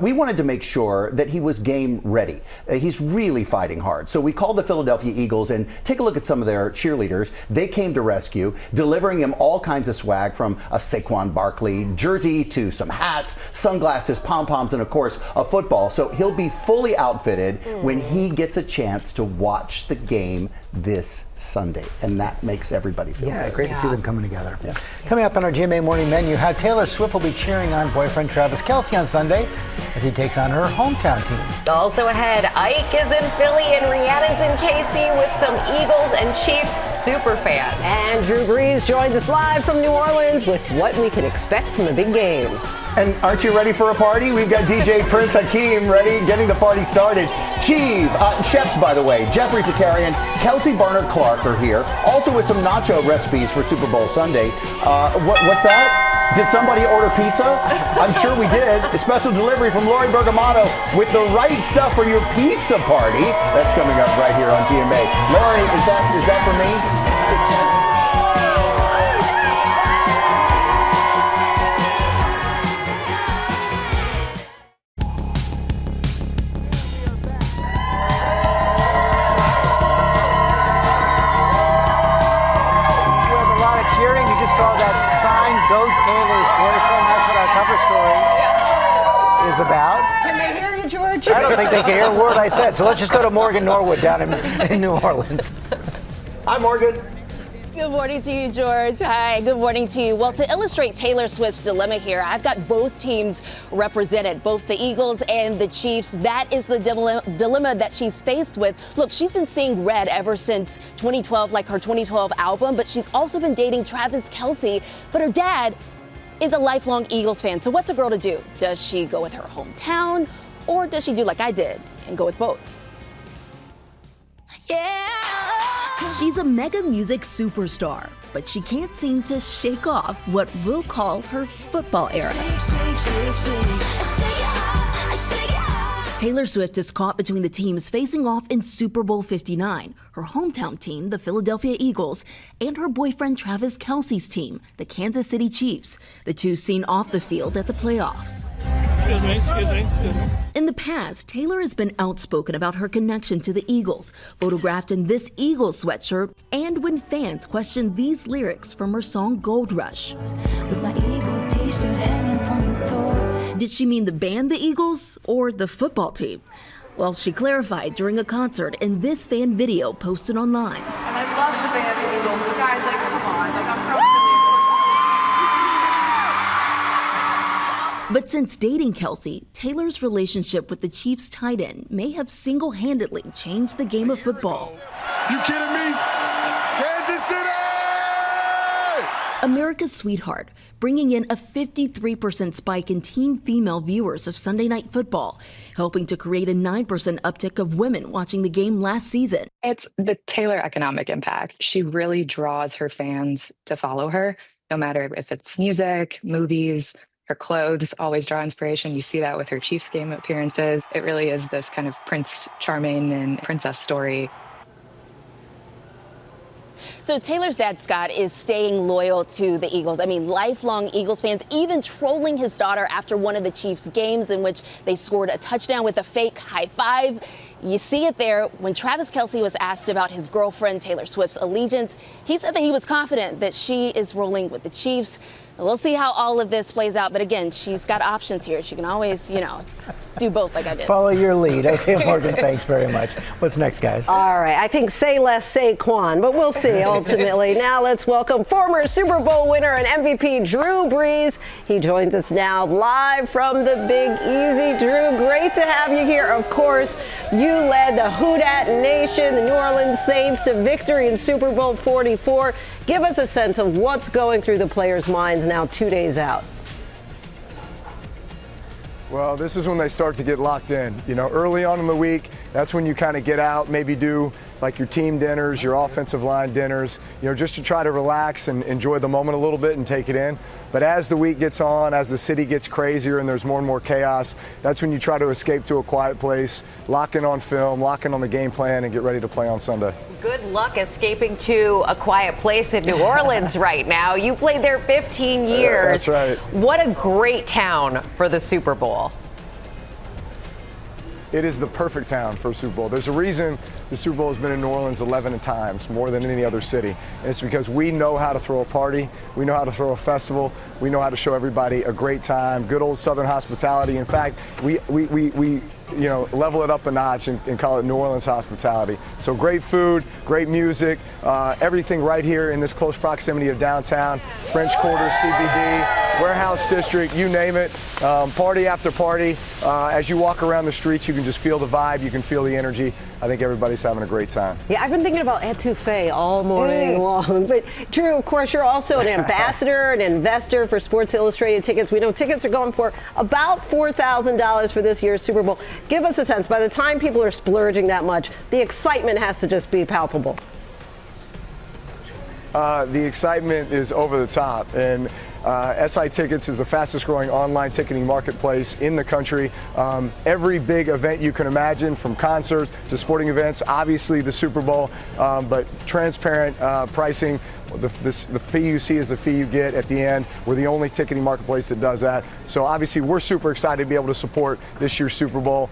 We wanted to make sure that he was game ready. He's really fighting hard. So we called the Philadelphia Eagles, and take a look at some of their cheerleaders. They came to rescue, delivering him all kinds of swag, from a Saquon Barkley jersey to some hats, sunglasses, pom-poms, and of course a football. So he'll be fully outfitted when he gets a chance to watch the game this Sunday, and that makes everybody feel Yeah, good. great to see them coming together. Yeah. Coming up on our GMA morning menu, how Taylor Swift will be cheering on boyfriend Travis Kelce on Sunday as he takes on her hometown team. Also ahead, Ike is in Philly and Rhiannon's in KC with some Eagles and Chiefs super fans. And Drew Brees joins us live from New Orleans with what we can expect from a big game. And aren't you ready for a party? We've got DJ Prince Hakeem ready, getting the party started. Chefs, by the way, Jeffrey Zakarian, Kelsey Barnard-Clark are here, also with some nacho recipes for Super Bowl Sunday. What's that? Did somebody order pizza? I'm sure we did. A special delivery from Lori Bergamoto with the right stuff for your pizza party. That's coming up right here on GMA. Lori, is that for me? Saw that sign, Go Taylor's boyfriend. That's what our cover story is about. Can they hear you, George? I don't think they can hear a word I said. So let's just go to Morgan Norwood down in New Orleans. Hi, Morgan. Good morning to you, George. Hi, good morning to you. Well, to illustrate Taylor Swift's dilemma here, I've got both teams represented, both the Eagles and the Chiefs. That is the dilemma that she's faced with. Look, she's been seeing red ever since 2012, like her 2012 album, but she's also been dating Travis Kelce, but her dad is a lifelong Eagles fan. So what's a girl to do? Does she go with her hometown, or does she do like I did and go with both? Yeah. She's a mega music superstar, but she can't seem to shake off what we'll call her football era. Taylor Swift is caught between the teams facing off in Super Bowl 59, her hometown team, the Philadelphia Eagles, and her boyfriend Travis Kelce's team, the Kansas City Chiefs, the two seen off the field at the playoffs. Excuse me. In the past, Taylor has been outspoken about her connection to the Eagles, photographed in this Eagles sweatshirt, and when fans questioned these lyrics from her song Gold Rush. With my Eagles t-shirt hanging from the door. Did she mean the band the Eagles or the football team? Well, she clarified during a concert in this fan video posted online. And I love the band, the Eagles, but guys, like, come on, like, I'm from But since dating Kelce, Taylor's relationship with the Chiefs tight end may have single-handedly changed the game of football. You kidding me? Kansas City! America's sweetheart, bringing in a 53% spike in teen female viewers of Sunday Night Football, helping to create a 9% uptick of women watching the game last season. It's the Taylor economic impact. She really draws her fans to follow her, no matter if it's music, movies. Her clothes always draw inspiration. You see that with her Chiefs game appearances. It really is this kind of Prince Charming and princess story. So Taylor's dad, Scott, is staying loyal to the Eagles. I mean, lifelong Eagles fans, even trolling his daughter after one of the Chiefs' games in which they scored a touchdown with a fake high five. You see it there. When Travis Kelce was asked about his girlfriend Taylor Swift's allegiance, he said that he was confident that she is rolling with the Chiefs. We'll see how all of this plays out. But again, she's got options here. She can always, do both like I did. Follow your lead. Okay, Morgan, thanks very much. What's next, guys? All right, I think say less, Saquon, but we'll see ultimately. Now let's welcome former Super Bowl winner and MVP Drew Brees. He joins us now live from the Big Easy. Drew, great to have you here. Of course, you led the Who Dat Nation, the New Orleans Saints, to victory in Super Bowl 44. Give us a sense of what's going through the players' minds now 2 days out. Well, this is when they start to get locked in. Early on in the week, that's when you kind of get out, maybe do like your team dinners, your offensive line dinners, just to try to relax and enjoy the moment a little bit and take it in. But as the week gets on, as the city gets crazier and there's more and more chaos, that's when you try to escape to a quiet place, lock in on film, lock in on the game plan, and get ready to play on Sunday. Good luck escaping to a quiet place in New Orleans right now. You played there 15 years. That's right. What a great town for the Super Bowl. It is the perfect town for a Super Bowl. There's a reason the Super Bowl has been in New Orleans 11 times, more than any other city. And it's because we know how to throw a party, we know how to throw a festival, we know how to show everybody a great time, good old Southern hospitality. In fact, we level it up a notch and call it New Orleans hospitality. So great food, great music, everything right here in this close proximity of downtown, French Quarter, CBD, Warehouse District, you name it, party after party. As you walk around the streets, you can just feel the vibe, you can feel the energy. I think everybody's having a great time. Yeah, I've been thinking about etouffee all morning long. But Drew, of course, you're also an ambassador, an investor for Sports Illustrated tickets. We know tickets are going for about $4,000 for this year's Super Bowl. Give us a sense. By the time people are splurging that much, the excitement has to just be palpable. The excitement is over the top, and SI Tickets is the fastest growing online ticketing marketplace in the country. Every big event you can imagine, from concerts to sporting events, obviously the Super Bowl, but transparent pricing. The fee you see is the fee you get at the end. We're the only ticketing marketplace that does that. So obviously we're super excited to be able to support this year's Super Bowl.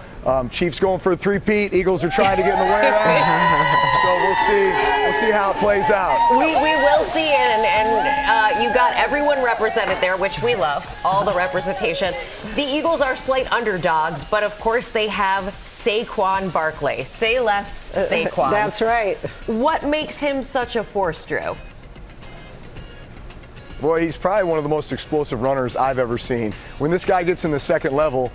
Chiefs going for a three-peat. Eagles are trying to get in the way of that. So we'll see how it plays out. We will see it, and you got everyone represented there, which we love, all the representation. The Eagles are slight underdogs, but of course they have Saquon Barkley. Say less, Saquon. That's right. What makes him such a force, Drew? Boy, he's probably one of the most explosive runners I've ever seen. When this guy gets in the second level,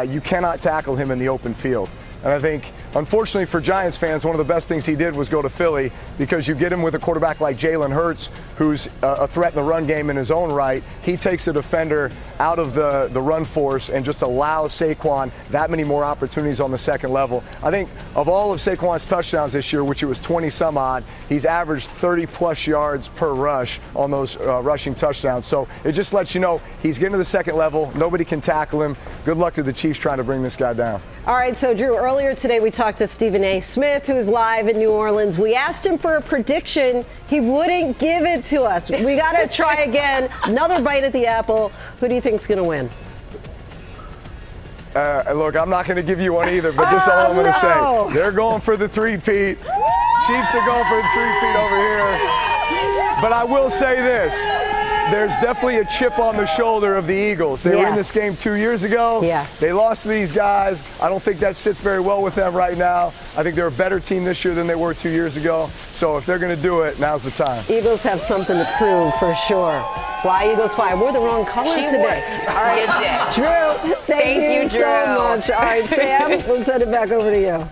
you cannot tackle him in the open field. And I think, unfortunately for Giants fans, one of the best things he did was go to Philly, because you get him with a quarterback like Jalen Hurts, who's a threat in the run game in his own right. He takes a defender out of the run force and just allows Saquon that many more opportunities on the second level. I think of all of Saquon's touchdowns this year, which it was 20 some odd, he's averaged 30+ yards per rush on those rushing touchdowns. So it just lets you know he's getting to the second level. Nobody can tackle him. Good luck to the Chiefs trying to bring this guy down. All right, so Drew, earlier today we talked to Stephen A. Smith, who's live in New Orleans. We asked him for a prediction. He wouldn't give it to us. We got to try again. Another bite at the apple. Who do you think's going to win? Look, I'm not going to give you one either, but this is all I'm going to say. They're going for the three-peat. Chiefs are going for the three-peat over here. But I will say this. There's definitely a chip on the shoulder of the Eagles. They were in this game 2 years ago. Yeah. They lost to these guys. I don't think that sits very well with them right now. I think they're a better team this year than they were 2 years ago. So if they're going to do it, now's the time. Eagles have something to prove for sure. Fly, Eagles, fly. We're the wrong color today. All right, Drew, thank you so much. All right, Sam, we'll send it back over to you.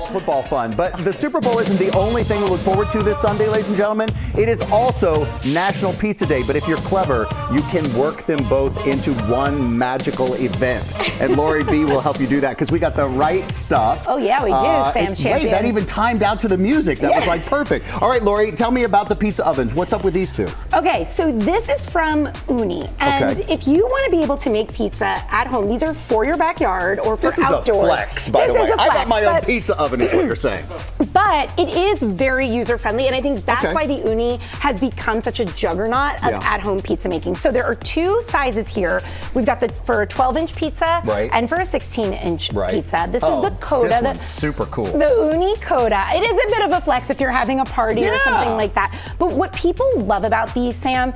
Football fun, but the Super Bowl isn't the only thing to look forward to this Sunday, ladies and gentlemen. It is also National Pizza Day, but if you're clever, you can work them both into one magical event. And Lori B will help you do that, because we got the right stuff. Oh yeah, we do, Sam Champion. Wait, that even timed out to the music. That was like perfect. All right, Lori, tell me about the pizza ovens. What's up with these two? Okay, so this is from Uni, and if you want to be able to make pizza at home, these are for your backyard or for outdoors. This is a flex, by the way. I got my own pizza oven, is what you're saying. But it is very user-friendly, and I think that's why the Uni has become such a juggernaut of at-home pizza making. So there are two sizes here. We've got for a 12-inch pizza and for a 16-inch pizza. This is the Coda. This one's super cool. The Uni Coda. It is a bit of a flex if you're having a party or something like that. But what people love about these, Sam,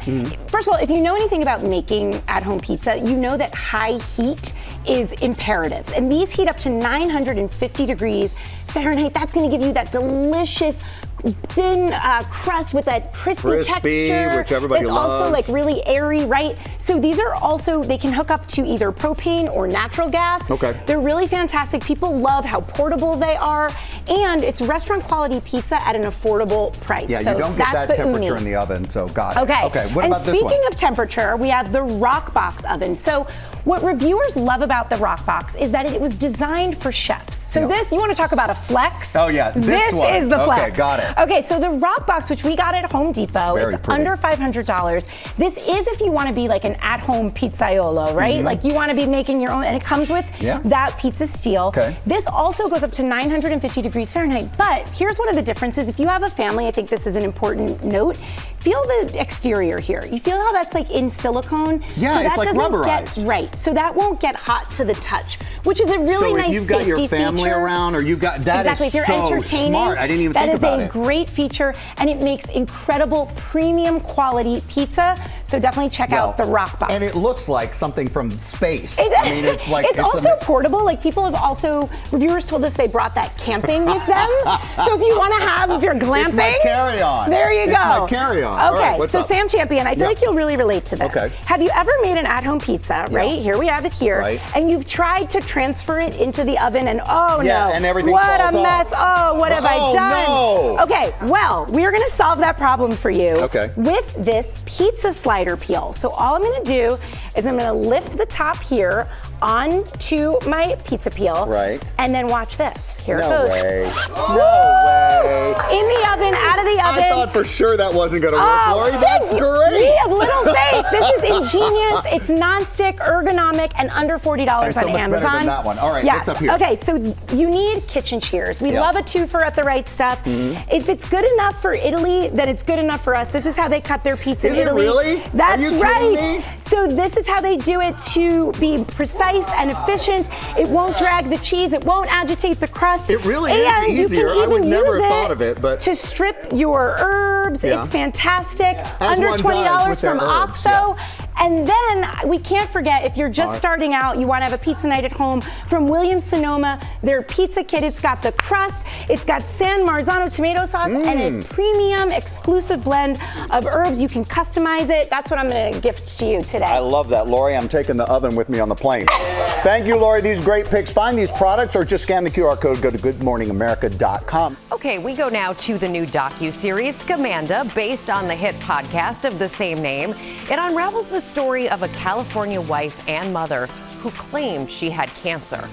first of all, if you know anything about making at-home pizza, you know that high heat is imperative. And these heat up to 950 degrees Fahrenheit. That's going to give you that delicious thin crust with that crispy texture. Which everybody loves. It's also like really airy, right? So these are also, they can hook up to either propane or natural gas. Okay. They're really fantastic. People love how portable they are, and it's restaurant quality pizza at an affordable price. Yeah, so you don't get that temperature Uni in the oven, so got it. Okay. Okay, what about this one? And speaking of temperature, we have the Rockbox oven. So what reviewers love about the Rockbox is that it was designed for chefs. So this, you want to talk about a flex? Oh yeah, this one. Is the flex. Okay, got it. Okay, so the Rockbox, which we got at Home Depot, it's under $500. This is if you want to be like an at-home pizzaiolo, right? Like you want to be making your own, and it comes with that pizza steel. Okay. This also goes up to 950 degrees Fahrenheit. But here's one of the differences. If you have a family, I think this is an important note. Feel the exterior here. You feel how that's like in silicone? Yeah, so it's like rubberized. Right, so that won't get hot to the touch, which is a really nice safety feature. So if you've got your family around, or you've got, that is if you're so entertaining, smart. I didn't even think about it. That is a great feature, and it makes incredible premium quality pizza. So definitely check out the Rockbox. And it looks like something from space. I mean, it's like it's also portable. Like people have also, reviewers told us they brought that camping with them. So if you want to have, if you're glamping, it's my carry-on. There you go. It's my carry-on. Okay, so Sam Champion, I feel like you'll really relate to this. Okay. Have you ever made an at-home pizza, right? Here we have it here. Right. And you've tried to transfer it into the oven and and everything what falls a mess. off. Oh, what have I done? No. Okay, well, we're gonna solve that problem for you with this pizza slider peel. So all I'm gonna do is I'm gonna lift the top here onto my pizza peel. Right. And then watch this. Here it No goes. way. No way. In the oven, out of the oven. I thought for sure that wasn't going to work, Lori. That's great. We have little faith. This is ingenious. It's non-stick, ergonomic, and under $40 and so on much Amazon. Better than that one. All right, what's up here? Okay, so you need kitchen shears. We love a twofer at the right stuff. If it's good enough for Italy, then it's good enough for us. This is how they cut their pizza in Italy. Really? That's Are you right. kidding me? So this is how they do it to be precise and efficient. It won't drag the cheese. It won't agitate the crust. It really is easier. I would never have thought of it, but to strip your herbs, it's fantastic. As Under one $20 does with their from herbs, OXO. And then we can't forget, if you're just starting out, you want to have a pizza night at home, from Williams-Sonoma, their pizza kit. It's got the crust, it's got San Marzano tomato sauce, and a premium exclusive blend of herbs. You can customize it. That's what I'm going to gift to you today. I love that, Lori. I'm taking the oven with me on the plane. Thank you, Lori. These great picks. Find these products or just scan the QR code. Go to goodmorningamerica.com. Okay, we go now to the new docuseries Scamanda, based on the hit podcast of the same name. It unravels the story of a California wife and mother who claimed she had cancer.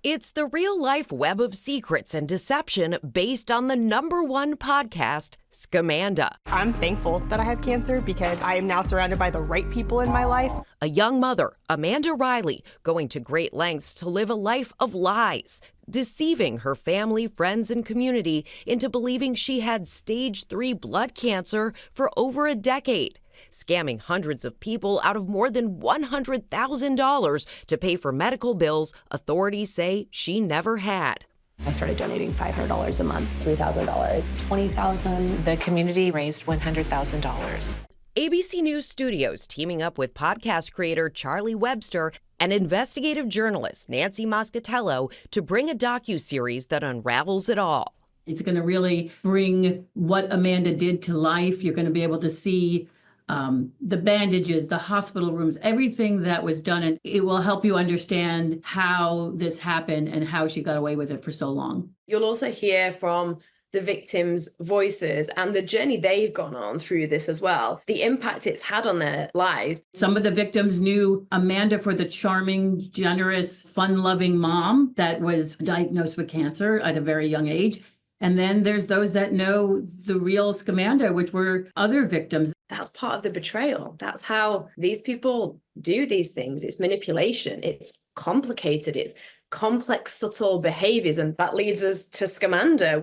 It's the real-life web of secrets and deception based on the #1 podcast, Scamanda. I'm thankful that I have cancer because I am now surrounded by the right people in my life. A young mother, Amanda Riley, going to great lengths to live a life of lies, deceiving her family, friends, and community into believing she had stage 3 blood cancer for over a decade, scamming hundreds of people out of more than $100,000 to pay for medical bills authorities say she never had. I started donating $500 a month, $3,000, $20,000. The community raised $100,000. ABC News Studios teaming up with podcast creator Charlie Webster and investigative journalist Nancy Moscatello to bring a docuseries that unravels it all. It's going to really bring what Amanda did to life. You're going to be able to see the bandages, the hospital rooms, everything that was done. And it will help you understand how this happened and how she got away with it for so long. You'll also hear from the victims' voices and the journey they've gone on through this as well, the impact it's had on their lives. Some of the victims knew Amanda for the charming, generous, fun-loving mom that was diagnosed with cancer at a very young age. And then there's those that know the real Scamanda, which were other victims. That's part of the betrayal. That's how these people do these things. It's manipulation. It's complicated. It's complex, subtle behaviors. And that leads us to Scamanda.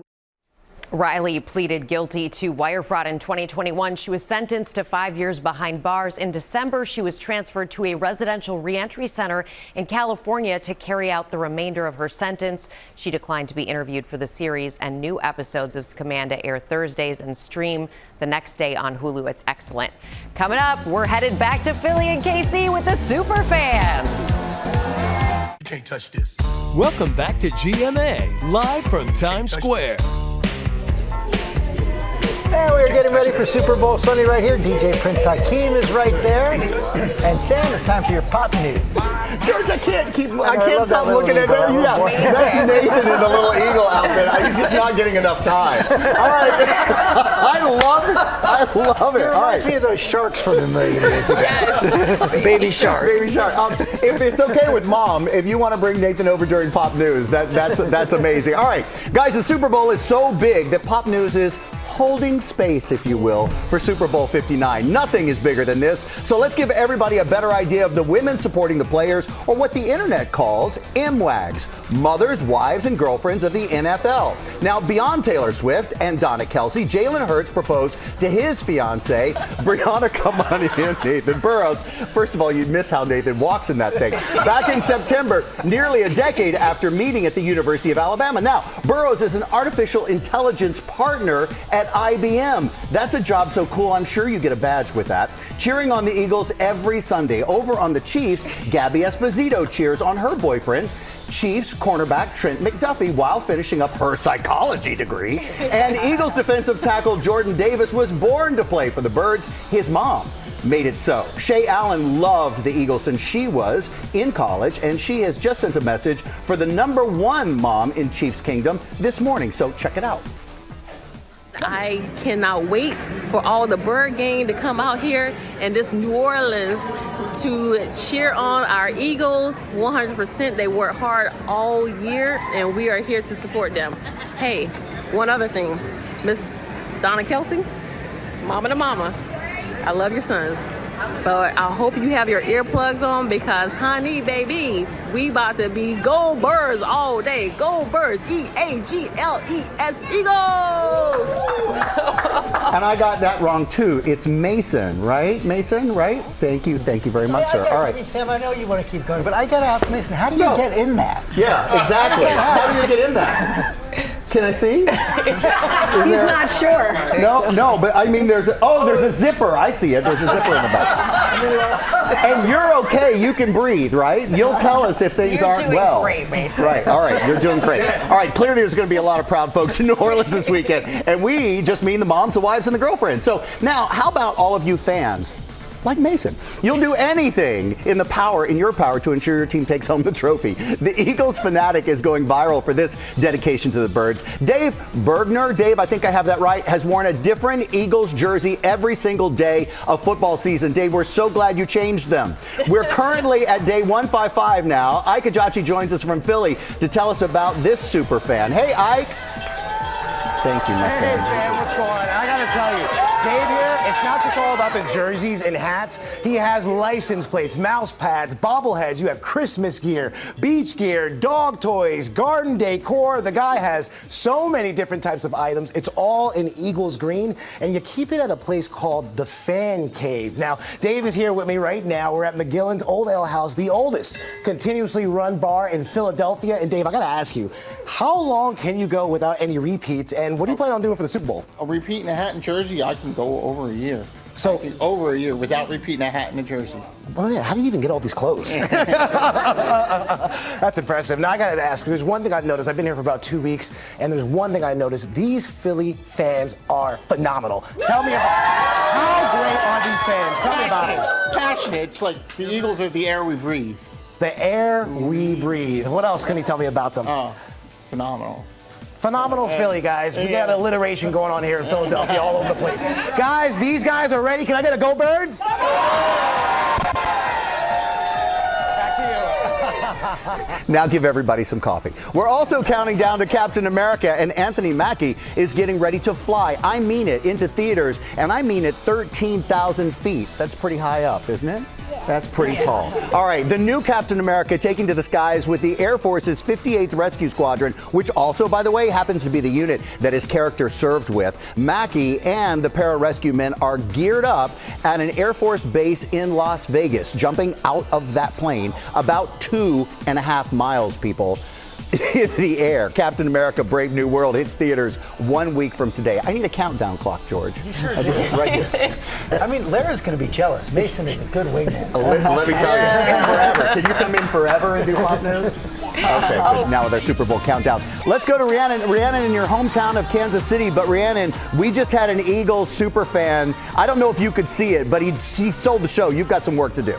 Riley pleaded guilty to wire fraud in 2021. She was sentenced to 5 years behind bars. In December, she was transferred to a residential reentry center in California to carry out the remainder of her sentence. She declined to be interviewed for the series, and new episodes of Scamanda air Thursdays and stream the next day on Hulu. It's excellent. Coming up, we're headed back to Philly and KC with the super fans. You can't touch this. Welcome back to GMA, live from Times Square. And we're getting ready for Super Bowl Sunday right here. DJ Prince Hakeem is right there. And Sam, it's time for your pop news. George, I can't stop looking at that. Yeah, that's Nathan in the little eagle outfit. He's just not getting enough time. All right. I love it. It reminds me of those sharks from a million years ago. Yes. Baby shark. Baby shark. If it's okay with Mom, if you want to bring Nathan over during Pop News, that's amazing. All right, guys, the Super Bowl is so big that Pop News is holding space, if you will, for Super Bowl 59. Nothing is bigger than this. So let's give everybody a better idea of the women supporting the players, or what the internet calls MWAGs, mothers, wives, and girlfriends of the NFL. Now, beyond Taylor Swift and Donna Kelce, Jalen Hurts proposed to his fiancée, Brianna, come on in, Nathan Burrows. First of all, you'd miss how Nathan walks in that thing. Back in September, nearly a decade after meeting at the University of Alabama. Now, Burrows is an artificial intelligence partner at IBM. That's a job so cool, I'm sure you get a badge with that. Cheering on the Eagles every Sunday. Over on the Chiefs, Gabby Esposito cheers on her boyfriend, Chiefs cornerback Trent McDuffie, while finishing up her psychology degree. And Eagles defensive tackle Jordan Davis was born to play for the Birds. His mom made it so. Shay Allen loved the Eagles since she was in college, and she has just sent a message for the #1 mom in Chiefs Kingdom this morning. So check it out. I cannot wait for all the Bird gang to come out here and this New Orleans to cheer on our Eagles 100%. They work hard all year, and we are here to support them. Hey, one other thing. Miss Donna Kelce, mama to mama, I love your sons. But I hope you have your earplugs on, because, honey, baby, we about to be Go Birds all day. Go Birds, E-A-G-L-E-S, Eagles! And I got that wrong, too. It's Mason, right? Mason, right? Thank you very much, sir. All right. Sam, I know you want to keep going, but I got to ask Mason, how do you get in that? Yeah, exactly. How do you get in that? Can I see? He's not sure. No, but I mean, there's a zipper. I see it. There's a zipper in the back. And you're okay. You can breathe, right? You'll tell us if things aren't well. You're doing great, Mason. Right. All right. You're doing great. All right. Clearly, there's going to be a lot of proud folks in New Orleans this weekend, and we just mean the moms, the wives, and the girlfriends. So now, how about all of you fans? Like Mason, you'll do anything in your power to ensure your team takes home the trophy. The Eagles fanatic is going viral for this dedication to the Birds. Dave Bergner, I think I have that right, has worn a different Eagles jersey every single day of football season. Dave, we're so glad you changed them. We're currently at day 155 now. Ike Ajachi joins us from Philly to tell us about this super fan. Hey, Ike. Thank you, my friend. Hey, Sam, what's going on? I gotta tell you, Dave here, it's not just all about the jerseys and hats. He has license plates, mouse pads, bobbleheads. You have Christmas gear, beach gear, dog toys, garden decor. The guy has so many different types of items. It's all in Eagles green, and you keep it at a place called the Fan Cave. Now, Dave is here with me right now. We're at McGillen's Old Ale House, the oldest continuously run bar in Philadelphia. And Dave, I gotta ask you, how long can you go without any repeats? And what do you plan on doing for the Super Bowl? A repeat in a hat and jersey, I can go over a year. So over a year without repeating a hat and a jersey. Oh yeah, how do you even get all these clothes? That's impressive. Now I gotta ask, there's one thing I've noticed. I've been here for about 2 weeks, and there's one thing I noticed. These Philly fans are phenomenal. Tell me about how great are these fans? Tell me about it. Passionate. It's like the Eagles are the air we breathe. The air we breathe. What else can you tell me about them? Phenomenal. Phenomenal Philly, guys. We got alliteration going on here in Philadelphia all over the place. Guys, these guys are ready. Can I get a go, Birds? Back to you. Now give everybody some coffee. We're also counting down to Captain America, and Anthony Mackie is getting ready to fly. I mean it, into theaters, and I mean it 13,000 feet. That's pretty high up, isn't it? That's pretty tall. All right, the new Captain America taking to the skies with the Air Force's 58th Rescue Squadron, which also, by the way, happens to be the unit that his character served with. Mackie and the pararescue men are geared up at an Air Force base in Las Vegas, jumping out of that plane about 2.5 miles, people. In the air. Captain America Brave New World hits theaters 1 week from today. I need a countdown clock, George. You sure I do. Right here. I mean, Lara's going to be jealous. Mason is a good wingman. Let me tell you, forever. Can you come in forever and do hot news? Okay, but now with our Super Bowl countdown. Let's go to Rhiannon. Rhiannon, in your hometown of Kansas City. But Rhiannon, we just had an Eagles super fan. I don't know if you could see it, but he stole the show. You've got some work to do.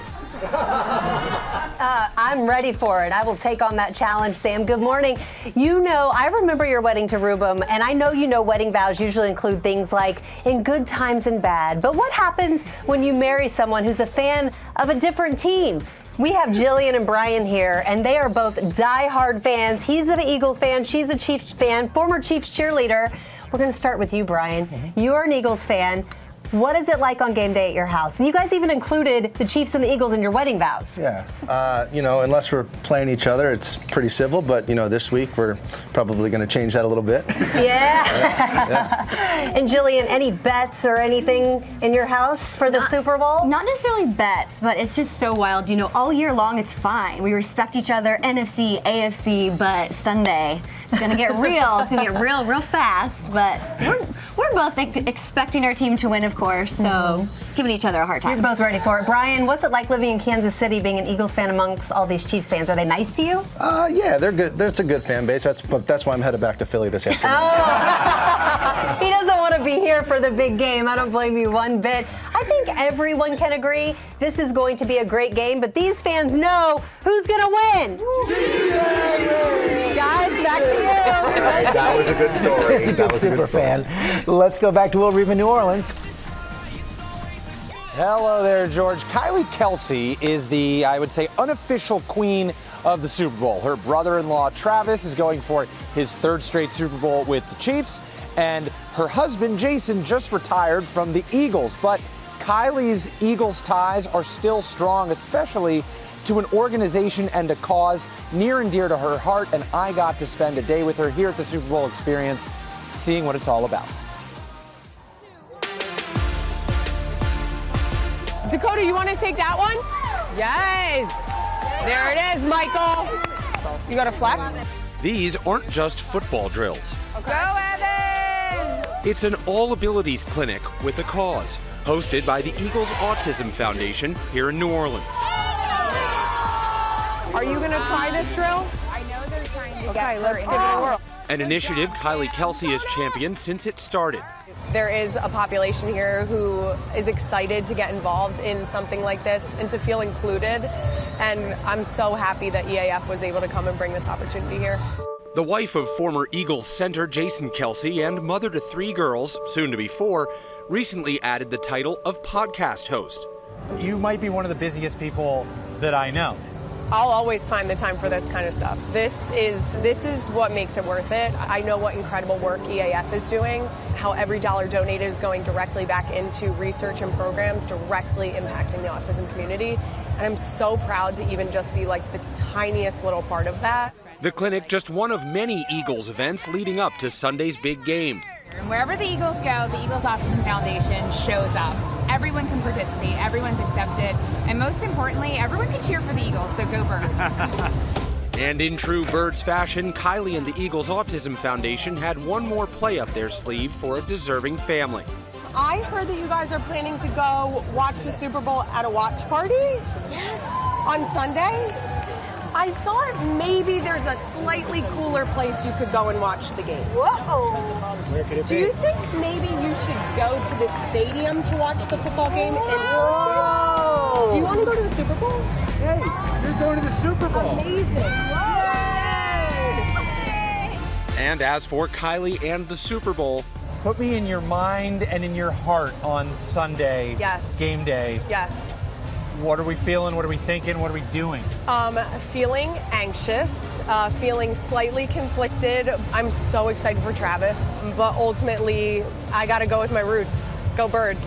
I'm ready for it. I will take on that challenge, Sam. Good morning. You know, I remember your wedding to Rubem, and I know you know wedding vows usually include things like in good times and bad. But what happens when you marry someone who's a fan of a different team? We have Jillian and Brian here, and they are both diehard fans. He's an Eagles fan. She's a Chiefs fan, former Chiefs cheerleader. We're going to start with you, Brian. You're an Eagles fan. What is it like on game day at your house? You guys even included the Chiefs and the Eagles in your wedding vows. Yeah, you know, unless we're playing each other, it's pretty civil. But, you know, this week we're probably going to change that a little bit. Yeah. And Jillian, any bets or anything in your house for the Super Bowl? Not necessarily bets, but it's just so wild. You know, all year long it's fine. We respect each other, NFC, AFC, but Sunday it's going to get real. It's going to get real fast. But we're both expecting our team to win, of course, so giving each other a hard time. You're both ready for it. Brian, what's it like living in Kansas City, being an Eagles fan amongst all these Chiefs fans? Are they nice to you? Yeah, they're good. That's a good fan base. That's why I'm headed back to Philly this afternoon. Oh, he doesn't want to be here for the big game. I don't blame you one bit. I think everyone can agree this is going to be a great game, but these fans know who's going to win. Guys, back to you. That was a good story. That was a good story. Fan. Let's go back to Will Reeve in New Orleans. Hello there, George. Kylie Kelce is the, I would say, unofficial queen of the Super Bowl. Her brother-in-law, Travis, is going for his third straight Super Bowl with the Chiefs, and her husband, Jason, just retired from the Eagles. But Kylie's Eagles ties are still strong, especially to an organization and a cause near and dear to her heart, and I got to spend a day with her here at the Super Bowl Experience, seeing what it's all about. Dakota, you want to take that one? Yes. There it is, Michael. You got a flex? These aren't just football drills. Go, Evan! It's an all-abilities clinic with a cause, hosted by the Eagles Autism Foundation here in New Orleans. Are you going to try this drill? I know they're trying to Okay, let's give it a whirl. An initiative Kylie Kelce has championed since it started. There is a population here who is excited to get involved in something like this and to feel included. And I'm so happy that EAF was able to come and bring this opportunity here. The wife of former Eagles center Jason Kelce and mother to 3 girls, soon to be 4, recently added the title of podcast host. You might be one of the busiest people that I know. I'll always find the time for this kind of stuff. This is what makes it worth it. I know what incredible work EAF is doing, how every dollar donated is going directly back into research and programs directly impacting the autism community. And I'm so proud to even just be like the tiniest little part of that. The clinic just one of many Eagles events leading up to Sunday's big game. And wherever the Eagles go, the Eagles Autism Foundation shows up. Everyone can participate, everyone's accepted, and most importantly, everyone can cheer for the Eagles, so go Birds. And in true Birds fashion, Kylie and the Eagles Autism Foundation had one more play up their sleeve for a deserving family. I heard that you guys are planning to go watch the Super Bowl at a watch party? Yes. On Sunday? I thought maybe there's a slightly cooler place you could go and watch the game. Whoa! Where could it be? Do you think maybe you should go to the stadium to watch the football game in person? Whoa! Do you want to go to the Super Bowl? Hey, you're going to the Super Bowl. Amazing. Yay! And as for Kylie and the Super Bowl, put me in your mind and in your heart on Sunday. Yes. Game day. Yes. What are we feeling? What are we thinking? What are we doing? Feeling anxious, feeling slightly conflicted. I'm so excited for Travis, but ultimately, I got to go with my roots. Go Birds.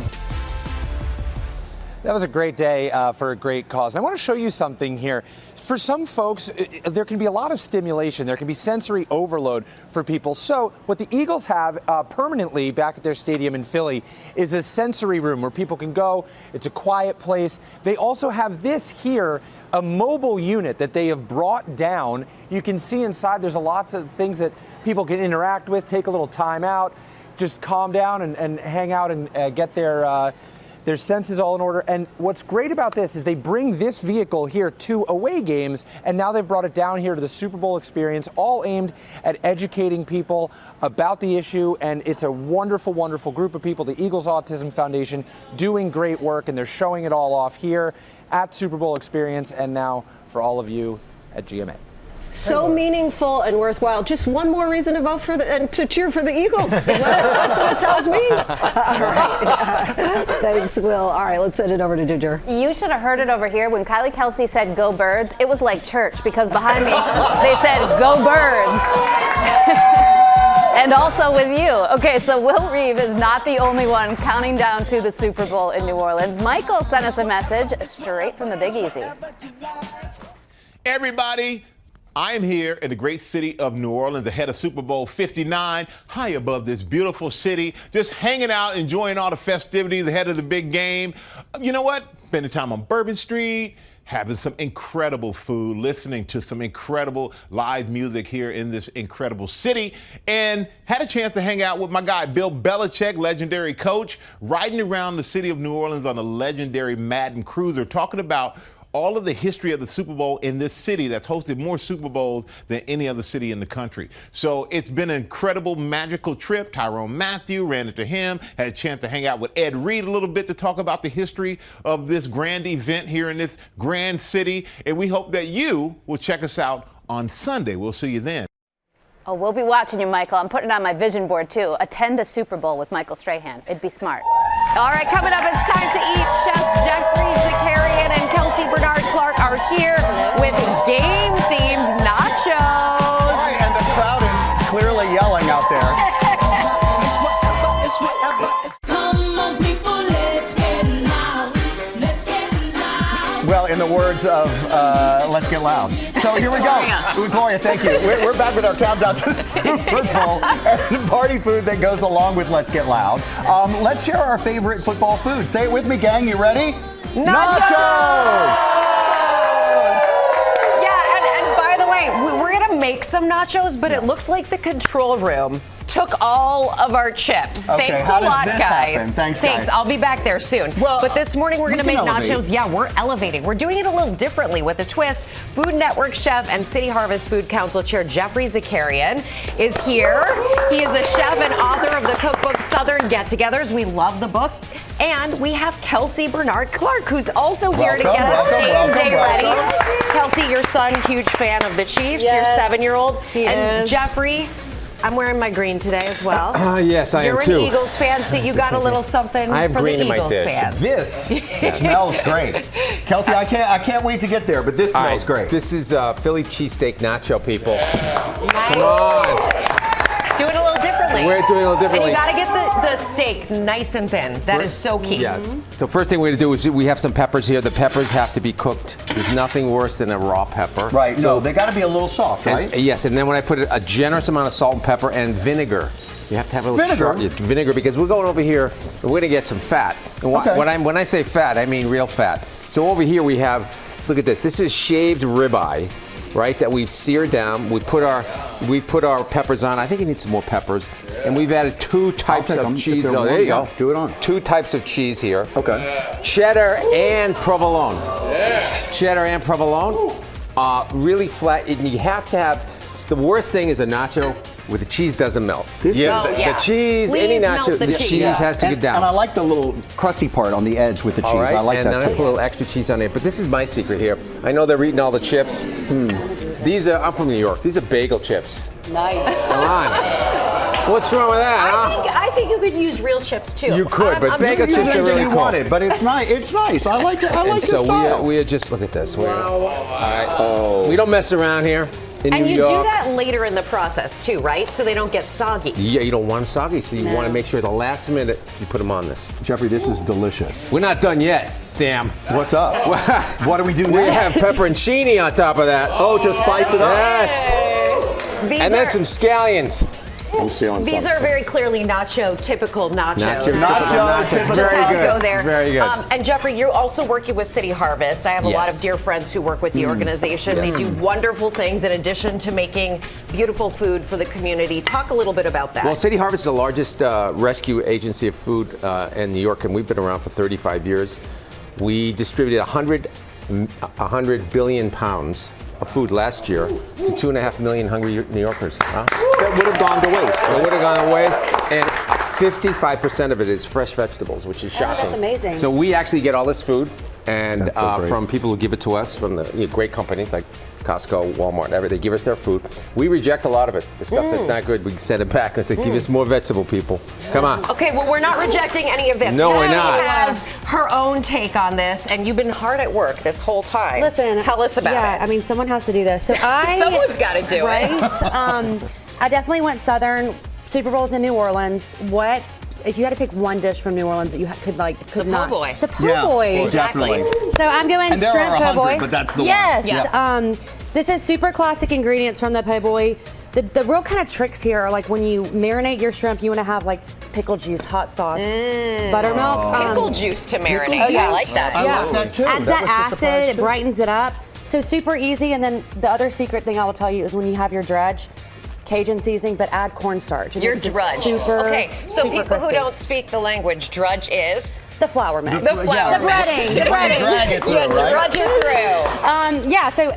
That was a great day for a great cause. And I want to show you something here. For some folks, there can be a lot of stimulation. There can be sensory overload for people. So what the Eagles have permanently back at their stadium in Philly is a sensory room where people can go. It's a quiet place. They also have this here, a mobile unit that they have brought down. You can see inside there's lots of things that people can interact with, take a little time out, just calm down and hang out and get their senses all in order. And what's great about this is they bring this vehicle here to away games, and now they've brought it down here to the Super Bowl experience, all aimed at educating people about the issue. And it's a wonderful, wonderful group of people, the Eagles Autism Foundation, doing great work, and they're showing it all off here at Super Bowl experience and now for all of you at GMA. So meaningful and worthwhile. Just one more reason to vote for and to cheer for the Eagles. That's what it tells me. All right. Thanks, Will. All right, let's send it over to Ginger. You should have heard it over here. When Kylie Kelce said go Birds, it was like church because behind me they said go Birds. And also with you. Okay, so Will Reeve is not the only one counting down to the Super Bowl in New Orleans. Michael sent us a message straight from the Big Easy. Everybody, I'm here in the great city of New Orleans ahead of Super Bowl 59, high above this beautiful city, just hanging out, enjoying all the festivities ahead of the big game. You know what? Spending time on Bourbon Street, having some incredible food, listening to some incredible live music here in this incredible city, and had a chance to hang out with my guy, Bill Belichick, legendary coach, riding around the city of New Orleans on a legendary Madden Cruiser, talking about all of the history of the Super Bowl in this city that's hosted more Super Bowls than any other city in the country. So it's been an incredible, magical trip. Tyrone Matthew ran into him, had a chance to hang out with Ed Reed a little bit to talk about the history of this grand event here in this grand city. And we hope that you will check us out on Sunday. We'll see you then. Oh, we'll be watching you, Michael. I'm putting it on my vision board, too. Attend a Super Bowl with Michael Strahan. It'd be smart. All right, coming up, it's time to eat. Chefs Jeffrey Zakarian and Kelsey Bernard Clark are here with game-themed nachos. And the crowd is clearly yelling out there. Come on, people, let's get loud. Let's get loud. Well, in the words of Let's Get Loud. So here we go. Gloria, thank you. We're back with our countdown to the Super Bowl and party food that goes along with Let's Get Loud. Let's share our favorite football food. Say it with me, gang. You ready? Nachos! Yeah, and by the way, we're going to make some nachos, but it looks like the control room took all of our chips. Okay, Thanks how a does lot, this guys. happen? Thanks, guys. I'll be back there soon. But this morning we're going to make elevate. nachos. Yeah, we're elevating. We're doing it a little differently with a twist. Food Network chef and City Harvest Food Council Chair Jeffrey Zakarian is here. He is a chef and author of the cookbook Southern Get-Togethers. We love the book. And we have Kelsey Bernard Clark, who's also here to get us game day ready. Kelsey, your son, huge fan of the Chiefs. Yes, your 7-year-old. he And is. Jeffrey, I'm wearing my green today as well. Yes, I am You're too. an Eagles fan, so you got a little something I have for green the in my Eagles dish. fans. This smells great. Kelsey, I can't wait to get there, but this All smells right, great. This is Philly cheesesteak nacho, people. Come on. Do it a little differently. We're doing it a little differently. And you got to get the steak nice and thin. That is so key. Yeah. So first thing we're going to do is we have some peppers here. The peppers have to be cooked. There's nothing worse than a raw pepper. Right. So No, they got to be a little soft, right? yes. And then when I put a generous amount of salt and pepper and vinegar. You have to have a little vinegar because we're going over here and we're going to get some fat. And Okay. when I say fat, I mean real fat. So over here we have, look at this. This is shaved ribeye, right? That we've seared down. We put our peppers on. I think you need some more peppers. And we've added 2 types of cheese. Oh, there you go. Do it on. 2 types of cheese here. Okay. Cheddar and provolone. Cheddar and provolone. Really flat. And you have to have. The worst thing is a nacho where the cheese doesn't melt. This is- The cheese, Please any melt nacho, the the cheese. cheese has to And, get down. and I like the little crusty part on the edge with the cheese. All right, I like and that then too. I put a little extra cheese on it. But this is my secret here. I know they're eating all the chips. These are, I'm from New York. These are bagel chips. Nice. Come on. What's wrong with that, huh? I think you could use real chips too. You could, but bagel You chips are really you cool. want it, but it's nice. It's nice. I like it. I like so your style. we are just, look at this. All right. We don't mess around here in And New you York. do that later in the process too, right? So they don't get soggy. Yeah, you don't want them soggy, so you want to make sure the last minute you put them on this. Jeffrey, this is delicious. We're not done yet, Sam. What's up? What do we do now? We have pepperoncini on top of that. Oh, to spice it up. Yes. These And are, then some scallions. I'm stealing these something. are very clearly typical nachos. Nacho. Just Very had good. to go there. Very good. And Jeffrey, you're also working with City Harvest. I have a lot of Yes. dear friends who work with the organization. Yes. They do wonderful things in addition to making beautiful food for the community. Talk a little bit about that. Well, City Harvest is the largest rescue agency of food in New York, and we've been around for 35 years. We distributed 100 billion pounds of food last year to 2.5 million hungry New Yorkers. Huh? That would have gone to waste. It would have gone to waste, and 55% of it is fresh vegetables, which is shocking. that's amazing. So we actually get all this food, and That's so great. from people who give it to us, from the great companies like Costco, Walmart, whatever. They give us their food. We reject a lot of it. The stuff that's not good, we send it back and say, give us more vegetable, people. Come on. Okay, well, we're not rejecting any of this. No, we're Kelly not. has her own take on this, and you've been hard at work this whole time. Listen, tell us about yeah, it. I mean, someone has to do this. So Someone's got to do right? it. I definitely went Southern. Super Bowl's in New Orleans. What if you had to pick one dish from New Orleans that you could the po' boy. The po' boy. Exactly. So I'm going And there shrimp are po' 100, boy. but that's the one. yes. Yeah. This is super classic ingredients from the po' boy. The real kind of tricks here are like when you marinate your shrimp, you want to have like pickle juice, hot sauce, buttermilk. Pickle juice to marinate. yeah. I like that. I like that too. Adds That that was a surprise, acid, it too. brightens it up. So super easy. And then the other secret thing I will tell you is when you have your dredge, Cajun seasoning, but add cornstarch. It Your makes it drudge. Super, okay, so super people who crispy. don't speak the language, drudge is? The flour mix. The flour The breading. mix. The breading. Drag it through, You right? drudge it through. Yeah, so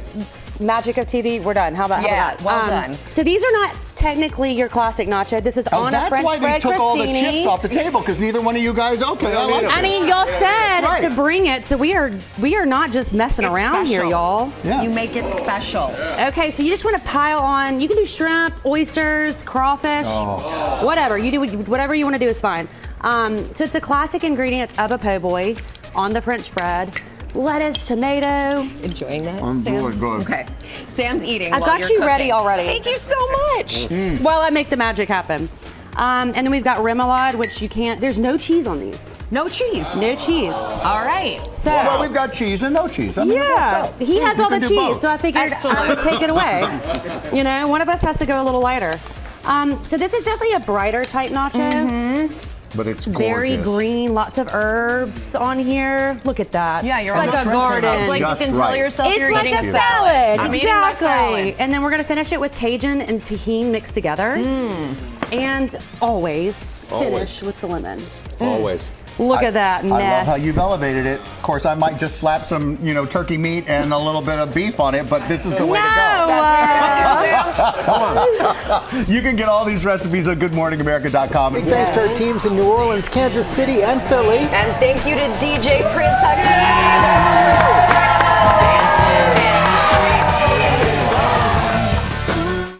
magic of TV, we're done. How about Yeah, that? well done. So these are not technically your classic nacho. This is Oh, on a that's French why they bread took all the crostini. chips off the table, because neither one of you guys, okay, I like it. I mean, y'all said Right. to bring it, so we are not just messing It's around here, special. y'all. Yeah. You make it special. Okay, so you just want to pile on. You can do shrimp, oysters, crawfish, whatever. You do whatever you want to do is fine. So it's the classic ingredients of a po' boy on the French bread. Lettuce, tomato. Enjoying that, I'm Sam? good. Okay. Sam's eating. I while got you're you cooking. ready already. Thank you so much. While I make the magic happen. And then we've got remoulade, which you can't, there's no cheese on these. No cheese. No cheese. All right. So, Well, we've got cheese and no cheese. I mean, yeah, he has you all the can do cheese, both. so I figured I would take it away. You know, one of us has to go a little lighter. So this is definitely a brighter type nacho. But it's very gorgeous. green, lots of herbs on here. Look at that. Yeah, you're it's like a garden. It's like you can tell yourself it's you're like eating a salad. I'm eating my salad. Exactly. And then we're gonna finish it with Cajun and tahini mixed together. And always finish with the lemon. Always. Look at that mess. I love how you've elevated it. Of course, I might just slap some, turkey meat and a little bit of beef on it, but this is the way to go. You can get all these recipes on GoodMorningAmerica.com. Big thanks to our teams in New Orleans, Kansas City, and Philly. And thank you to DJ Prince Hakeem.